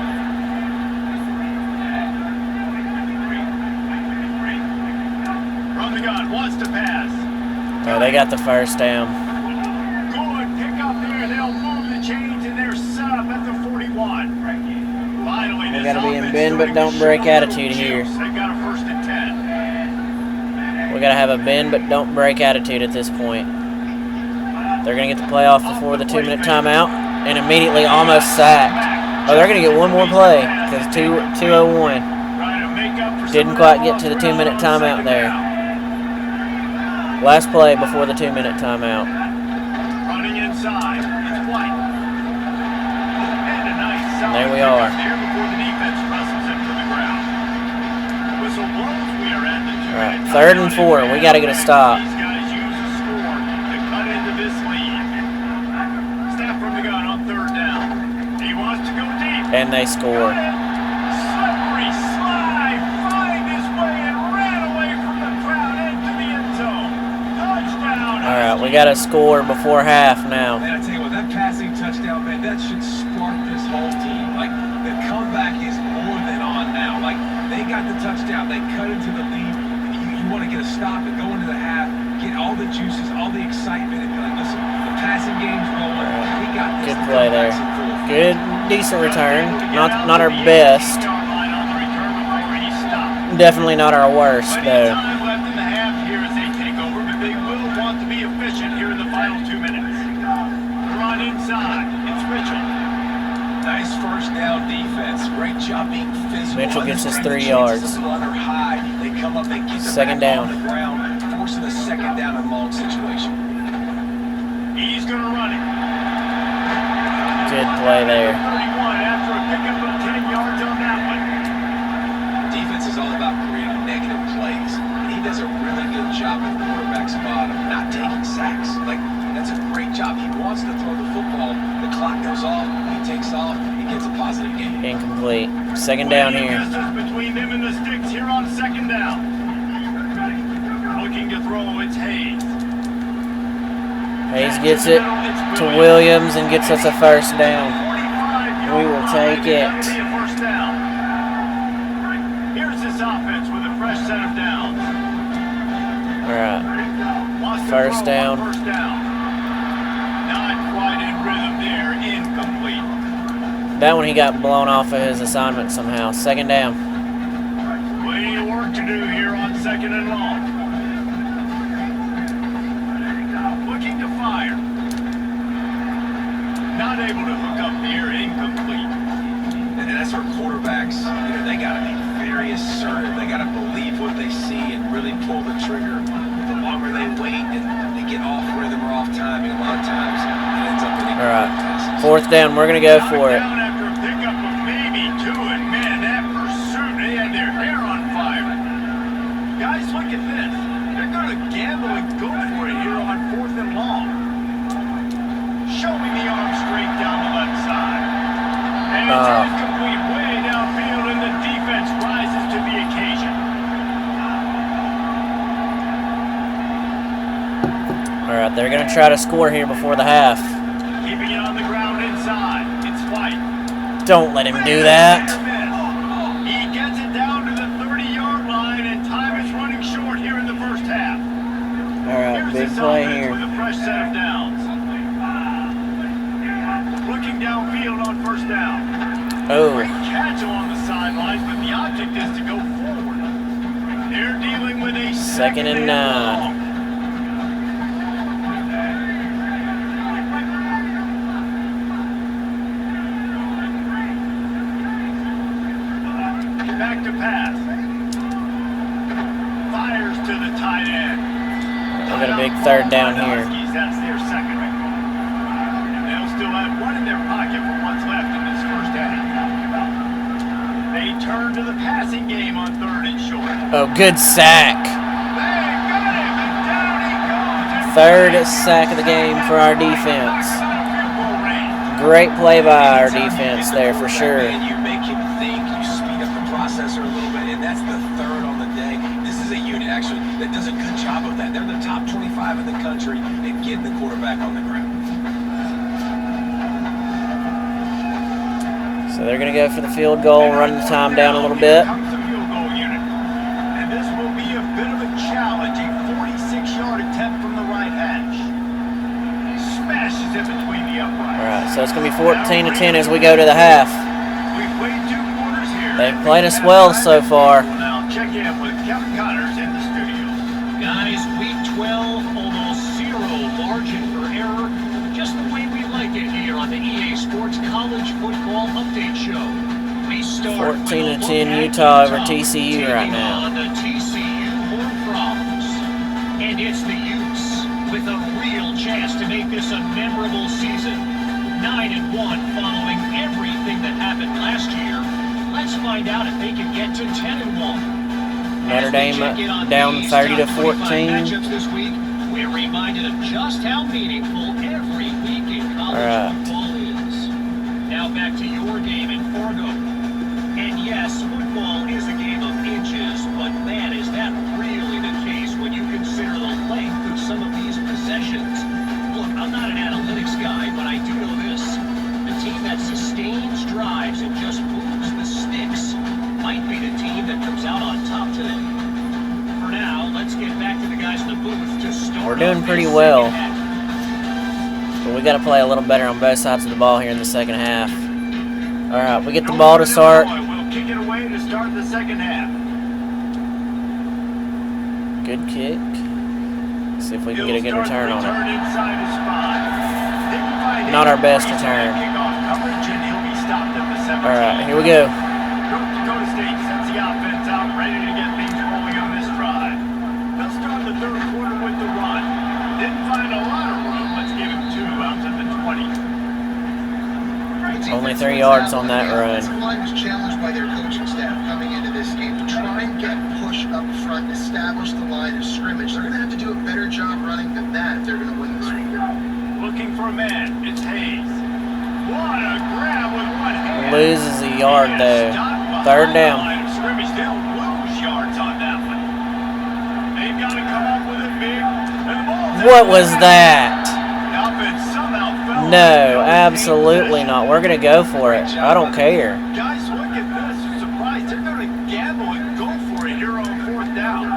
From the gun. Wants to pass. Oh, they got the first down. Good pick up there. They'll move the chains and they're set up at the 41. Finally, They this gotta be in offense bend but starting don't to break show a little attitude here. juice. They've got a 1st and 10. We gotta have a bend but don't break attitude at this point. They're gonna get the play off before the 2-minute timeout and immediately almost sacked. Oh, they're gonna get one more play because 2:01. Trying to make up for some Didn't of quite that get to the lost 2-minute ground on timeout 2nd there. down. Last play before the 2-minute timeout. Running inside. It's White. And a nice solid There we pickup are. there before the defense wrestles him to the ground. Whistle blows. We are at the 2-minute All right, 3rd and 4. We gotta get a stop. These guys use a score to cut into this lead. Snap from the gun on 3rd down. He wants to go deep. And they score. Slippery slide, find his way and ran away from the crowd into the end zone. Touchdown. All right, we got to score before half now. Man, I tell you what, that passing touchdown, man, that should spark this whole team. Like, the comeback is more than on now. Like, they got the touchdown, they cut into the lead. You want to get a stop and go into the half, get all the juices, all the excitement, and be like, listen, the passing game's rolling. We got this. Good play there. Good, decent return. Not our best. Definitely not our worst, though. Time left in the half here as they take over, but they will want to be efficient here in the final 2 minutes. Run inside. It's Mitchell. Nice 1st down defense. Great job being physical. Mitchell gets his 3 Understand the yards. chances a little under high. They come up, they get the 2nd down. on the ground, forcing a 2nd down and long situation. He's going to run it. Good play there. 31 after a pickup of 10 yards on that one. Defense is all about creating negative plays. And he does a really good job at the quarterback spot of not taking sacks. Like, that's a great job. He wants to throw the football. The clock goes off. He takes off. He gets a positive game. Incomplete. 2nd down here. Distance between them and the sticks here on 2nd down. Looking to throw, it's Hayes. Hayes gets it to Williams and gets us a 1st down. We will take it. Here's this offense with a fresh set of downs. All right. First down. Not quite in rhythm there. Incomplete. That one he got blown off of his assignment somehow. 2nd down. Plenty of work to do here on 2nd and long. Looking to fire. Not able to hook up here. Incomplete. And that's where quarterbacks, they got to be very assertive. They got to believe what they see and really pull the trigger. The longer they wait and they get off rhythm or off timing, a lot of times it ends up in All right. 4th down. We're going to go for it. Down after a pickup of maybe 2, and man, that pursuit, they had their hair on fire. Guys, look at this. They're going to gamble and go for it here on 4th and long. Showing the arm straight down the left side. And it's incomplete way downfield, and the defense rises to the occasion. All right. They're going to try to score here before the half. Keeping it on the ground inside. It's White. Don't let him do that. He gets it down to the 30-yard line, and time is running short here in the first half. All right. Here's Big this play offense here. with a fresh set of downs. Looking downfield on 1st down. Oh. Great catch along the sidelines, but the object is to go forward. They're dealing with a 2nd and 9. Back to pass. Fires to the tight end. We've got a big 3rd down here. That's their 2nd. And they'll still have one in their pocket for what's left in this first half. They turn to the passing game on 3rd and short. Oh, good sack. They got him, and down he goes. And Third sack of the game for our defense. Great play by our defense there for sure. And you make him think, you speed up the processor a little bit, and that's the third on the day. This is a unit, actually, that does a good job of that. They're the top 25 in the country at getting the quarterback on the ground. So they're going to go for the field goal, run the time down a little bit. Comes the field goal unit. And this will be a bit of a challenge. A 46-yard attempt from the right hash. Smashes it between the uprights. All right, so it's going to be 14-10 as we go to the half. We've played 2 quarters here. They've played us well so far. Now check in with Kevin Connors in the studio. Guys, week 12, almost 0 margin for error. Just the way we like it here on the EA Sports College Football Update Show. We start 14-10 Utah over TCU right now. On the TCU Horned Frogs. And it's the Utes with a real chance to make this a memorable season. 9-1 following everything that happened last year. Let's find out if they can get to 10-1. Notre Dame down 30-14. Matchups this week, we're reminded of just how meaningful every week in college football is. Now back to your game in Fargo. And yes, football is a game of inches, but man, is that really the case when you consider the length of some of these possessions. Look, I'm not an analytics guy, but I do know this. The team that sustains drives and just moves the sticks might be the team that comes out on top today. For now, let's get back to the guys in the booth to start. We're doing pretty well, but we got to play a little better on both sides of the ball here in the second half. All right, we get the ball to start. We'll kick it away to start the second half. Good kick. See if we can get a good return on it. Not our best return. All right, here we go. Dakota State sends the offense out, ready to get things rolling on this drive. They'll start the third quarter with the run. Didn't find a lot of room. Let's give him 2 out to the 20. Only 3 yards on that run. The line was challenged by their coaching staff coming into this game to try and get push up front, establish the line of scrimmage. They're going to have to do a better job running than that if they're going to win this week. Looking for a man. It's Hayes. What a grab with one hand. Loses a yard though. Third down. Scrimmage, they'll lose yards on that one. They've got to come up with it big. And the ball's What was that? The offense somehow fell. No, absolutely not. We're going to go for it. I don't care. Guys, look at this. Surprised. They're going to gamble and go for it here on 4th down.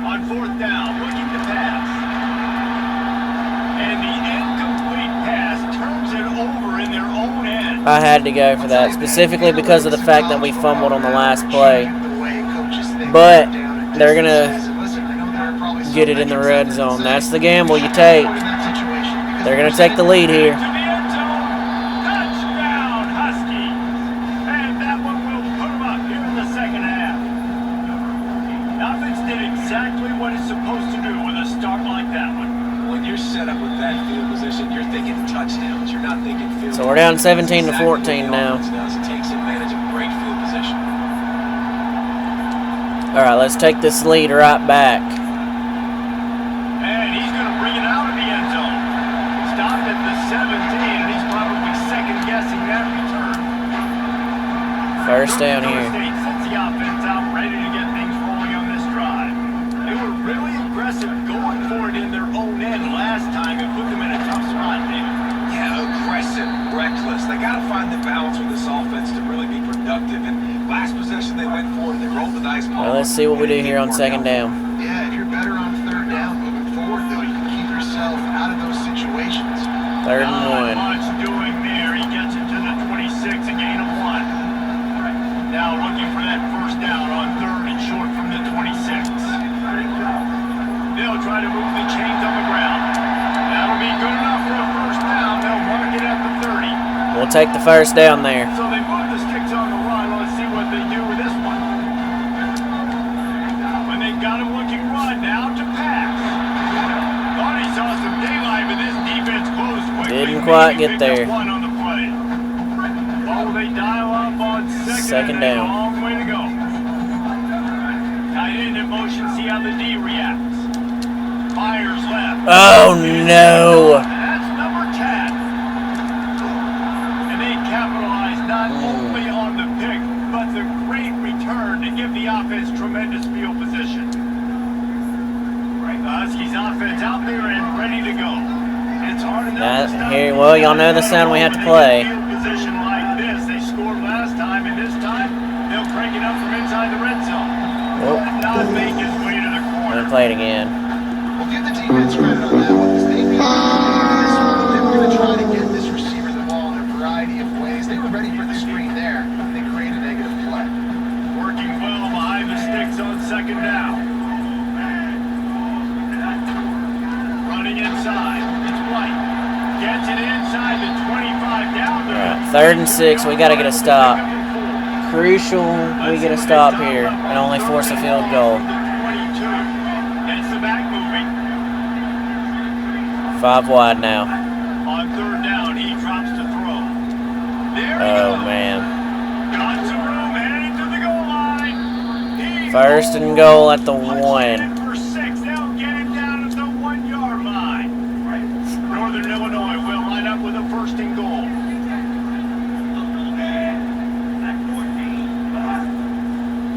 On 4th down, looking to pass. And the incomplete pass turns it over in their own end. I had to go for that, specifically because of the fact that we fumbled on the last play. But they're going to get it in the red zone. That's the gamble you take. They're going to take the lead here. Touchdown, Huskies. And that one will put them up here in the second half. Offense did exactly what it's supposed to do with a start like that one. When you're set up with that field position, you're thinking touchdowns. You're not thinking field. So we're down 17-14 now. It takes advantage of great field position. All right, let's take this lead right back. And he's going to bring it out of the end zone. Stopped at the 17, and he's probably second-guessing that return. First down here. State sends the offense out, ready to get things rolling on this drive. They were really aggressive going for it in their own end last time and put them in a tough spot, David. Yeah, aggressive, reckless. They got to find the balance with this offense to really be productive. And last possession they went for it, they rolled the dice. Well, let's see what we do here on second down. Yeah, if you're better on 3rd down moving forward, though, you can keep yourself out of those situations. 3rd and 1. Much doing there. He gets it to the 26, a gain of 1. Now looking for that first down on 3rd and short from the 26. They'll try to move the chains on the ground. That'll be good enough for a first down. They'll mark it at the 30. We'll take the first down there. So they move the sticks on the run. Let's see what they do with this one. When they got him looking run, now to pass. Thought he saw some daylight, but this defense closed quickly. Didn't quite get there. One on the play. Oh, they dial up on second down. A long way to go. Tight end in motion, see how the D reacts. Fires left. Oh no! That's number 10. And they capitalized not only on the pick, but the great return to give the offense tremendous field position. The Huskies offense out there and ready to go. It's hard enough to stop here, well, y'all know the sound we have to play. field position like this. They scored last time, and this time they'll crank it up from inside the red zone. Oh. Not make his way to the I'm corner. gonna play it again. We'll give the defense credit on that one because they made this one. They were going to try to get this receiver the ball in a variety of ways. They were ready for the screen there. They created a negative play. Working well behind the sticks on second down. Running inside. It's White. Gets it inside the 25 down there. Alright, 3rd and 6. We gotta get a stop. Crucial we get a stop here and only force a field goal. 22. Gets the back moving. 5 wide now. On 3rd down, he drops to throw. There he Oh goes. man. Got some room heading to the goal line. 1st and goal at the 1. For 6, they'll get him down at the 1 yard line. Northern Illinois will line up with a 1st and goal.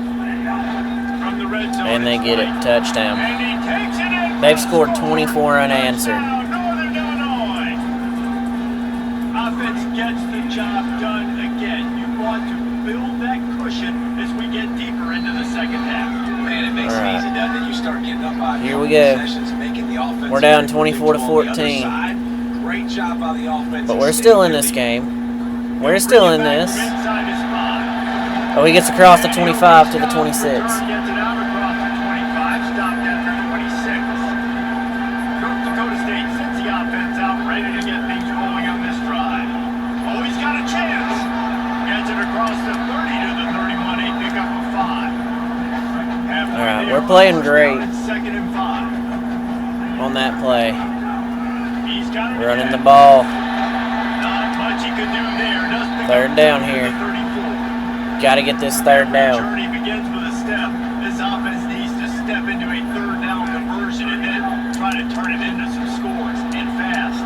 From the red zone, And they get it. Touchdown. and he takes it in. They've scored 24 unanswered. Northern Illinois. Offense gets the job done again. You want to build that cushion as we get deeper into the second half. Man, it makes All right. it easy, doesn't it? You start getting up by Here we go. possessions, making the offense We're down look 24 to on the other 14. side. Great job by the offense. But we're still in this game. We're still in this. Inside his spot. Oh, he gets across the 25 to the 26. Gets it out across the 25, stopped at the 26. North Dakota State sends the offense out, ready to get things rolling on this drive. Oh, he's got a chance. Gets it across the 30 to the 31. They pick up a 5. All right, we're playing great 2nd and 5. on that play. He's got it Running the again. ball. Not much he could do there. Does pick 3rd up down to here. the 34. Got to get this 3rd down. Journey begins with a step. This offense needs to step into a 3rd down conversion and then try to turn it into some scores and fast.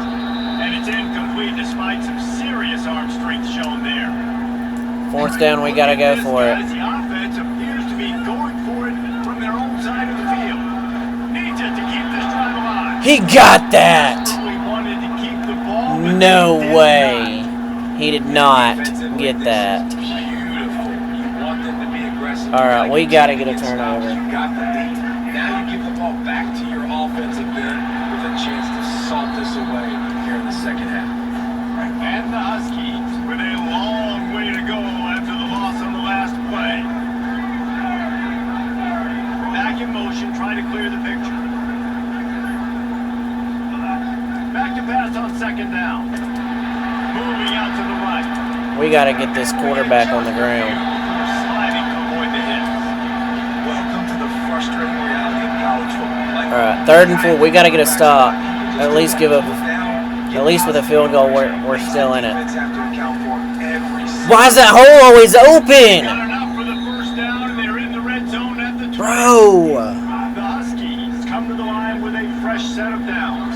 And it's incomplete despite some serious arm strength shown there. 4th down, we got to go for it. The offense appears to be going for it from their own side of the field. Needs it to keep this drive alive. He got that. He wanted to keep the ball, but No they did way. He did not get that. Beautiful. You want them to be aggressive. All right, we got to get a stops. turnover. You got the lead. Now you give the ball back to your offense again with a chance to salt this away here in the second half. And the Huskies with a long way to go after the loss on the last play. Back in motion, trying to clear the picture. Back to pass on 2nd down. Moving out to the right. We got to get this quarterback on the ground. Sliding to avoid the hit. Welcome to the frustrating reality of college football. Like, All right, 3rd and 4. We got to get a stop. At least give up. At least with a field goal, we're still in it. Why is that hole always Got open? enough for the 1st down, and they're in the red zone at the 20. Bro. The Huskies come to the line with a fresh set of downs.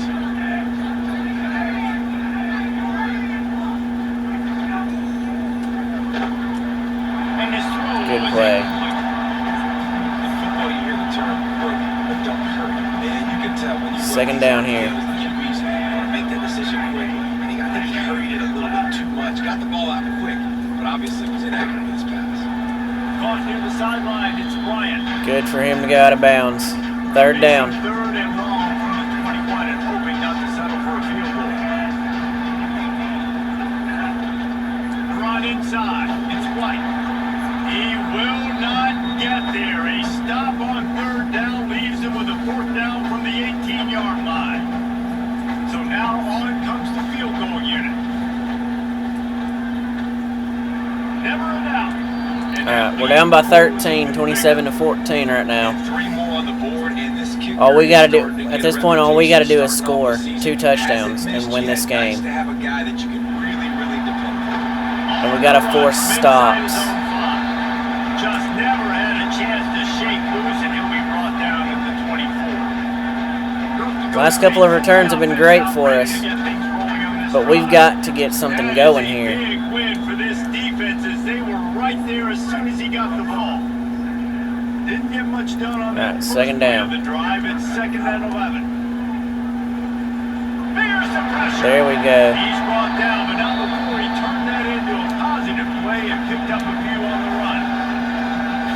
And his throw Good was play. In football, you hear the term hurt, but don't hurt. Man, you can tell when you look 2nd at down these here. videos, the QBs want to make that decision quick. And I think he hurried it a little bit too much. Got the ball out quick, but obviously was inaccurate with his pass. Caught near the sideline. It's Bryant. Good for him to go out of bounds. 3rd down. 3rd and long from the 21 and hoping not to settle for a field goal. Run inside. It's White. He will not get there. A stop on 3rd down leaves him with a 4th down from the 18-yard line. So now on comes the field goal unit. Never a doubt. All right, we're down by 13, 27 to 14 right now. 3 more on the board, and this kicker All we got to is starting do get at this a point, all we got to do is reputation score starting off the 2 season. touchdowns Hasn't and win missed this yet. game. Nice to have a guy that you can really, really depend on. And we got to force stops. Just never had a chance to shake loose, and he'll be brought down at the 24. North Last couple of returns have been great for us, but we've got to get something going here. Big win for this defense as they were right there as soon as he got the ball. Didn't get much done on that first second play down. of the drive. It's 2nd and 11. Fingers the pressure. There we go. He's brought down, but not before he turned that into a positive play and picked up a few on the run.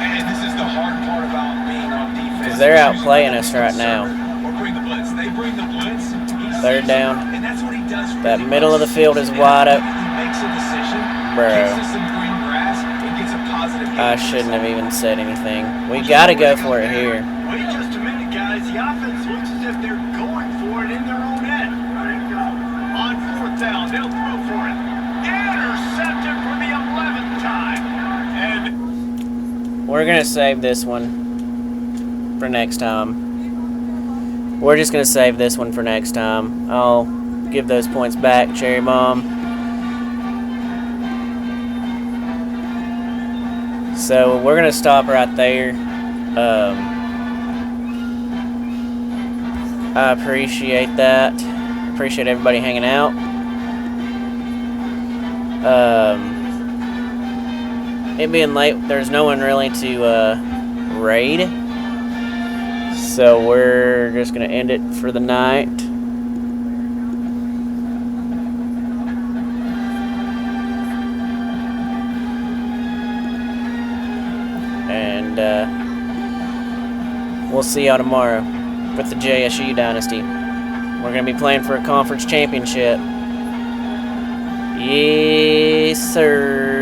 And this is the hard part about being on defense. Because they're outplaying us right now. Or bring the blitz. They bring the blitz. Third down. And that's what he does. That middle of the field is wide open. He makes a decision. Bro. Gets us some green grass and gets a positive. I shouldn't have even said anything. We got to go for it here. Wait just a minute, guys. The offense looks as if they're going for it in their own end. On 4th down, they'll throw for it. Intercepted for the 11th time. And We're going to save this one for next time. We're just going to save this one for next time. I'll give those points back, Cherry Bomb. So we're going to stop right there. I appreciate that. Appreciate everybody hanging out. It being late, there's no one really to raid. So we're just going to end it for the night. And we'll see y'all tomorrow with the JSU Dynasty. We're going to be playing for a conference championship. Yes, sir.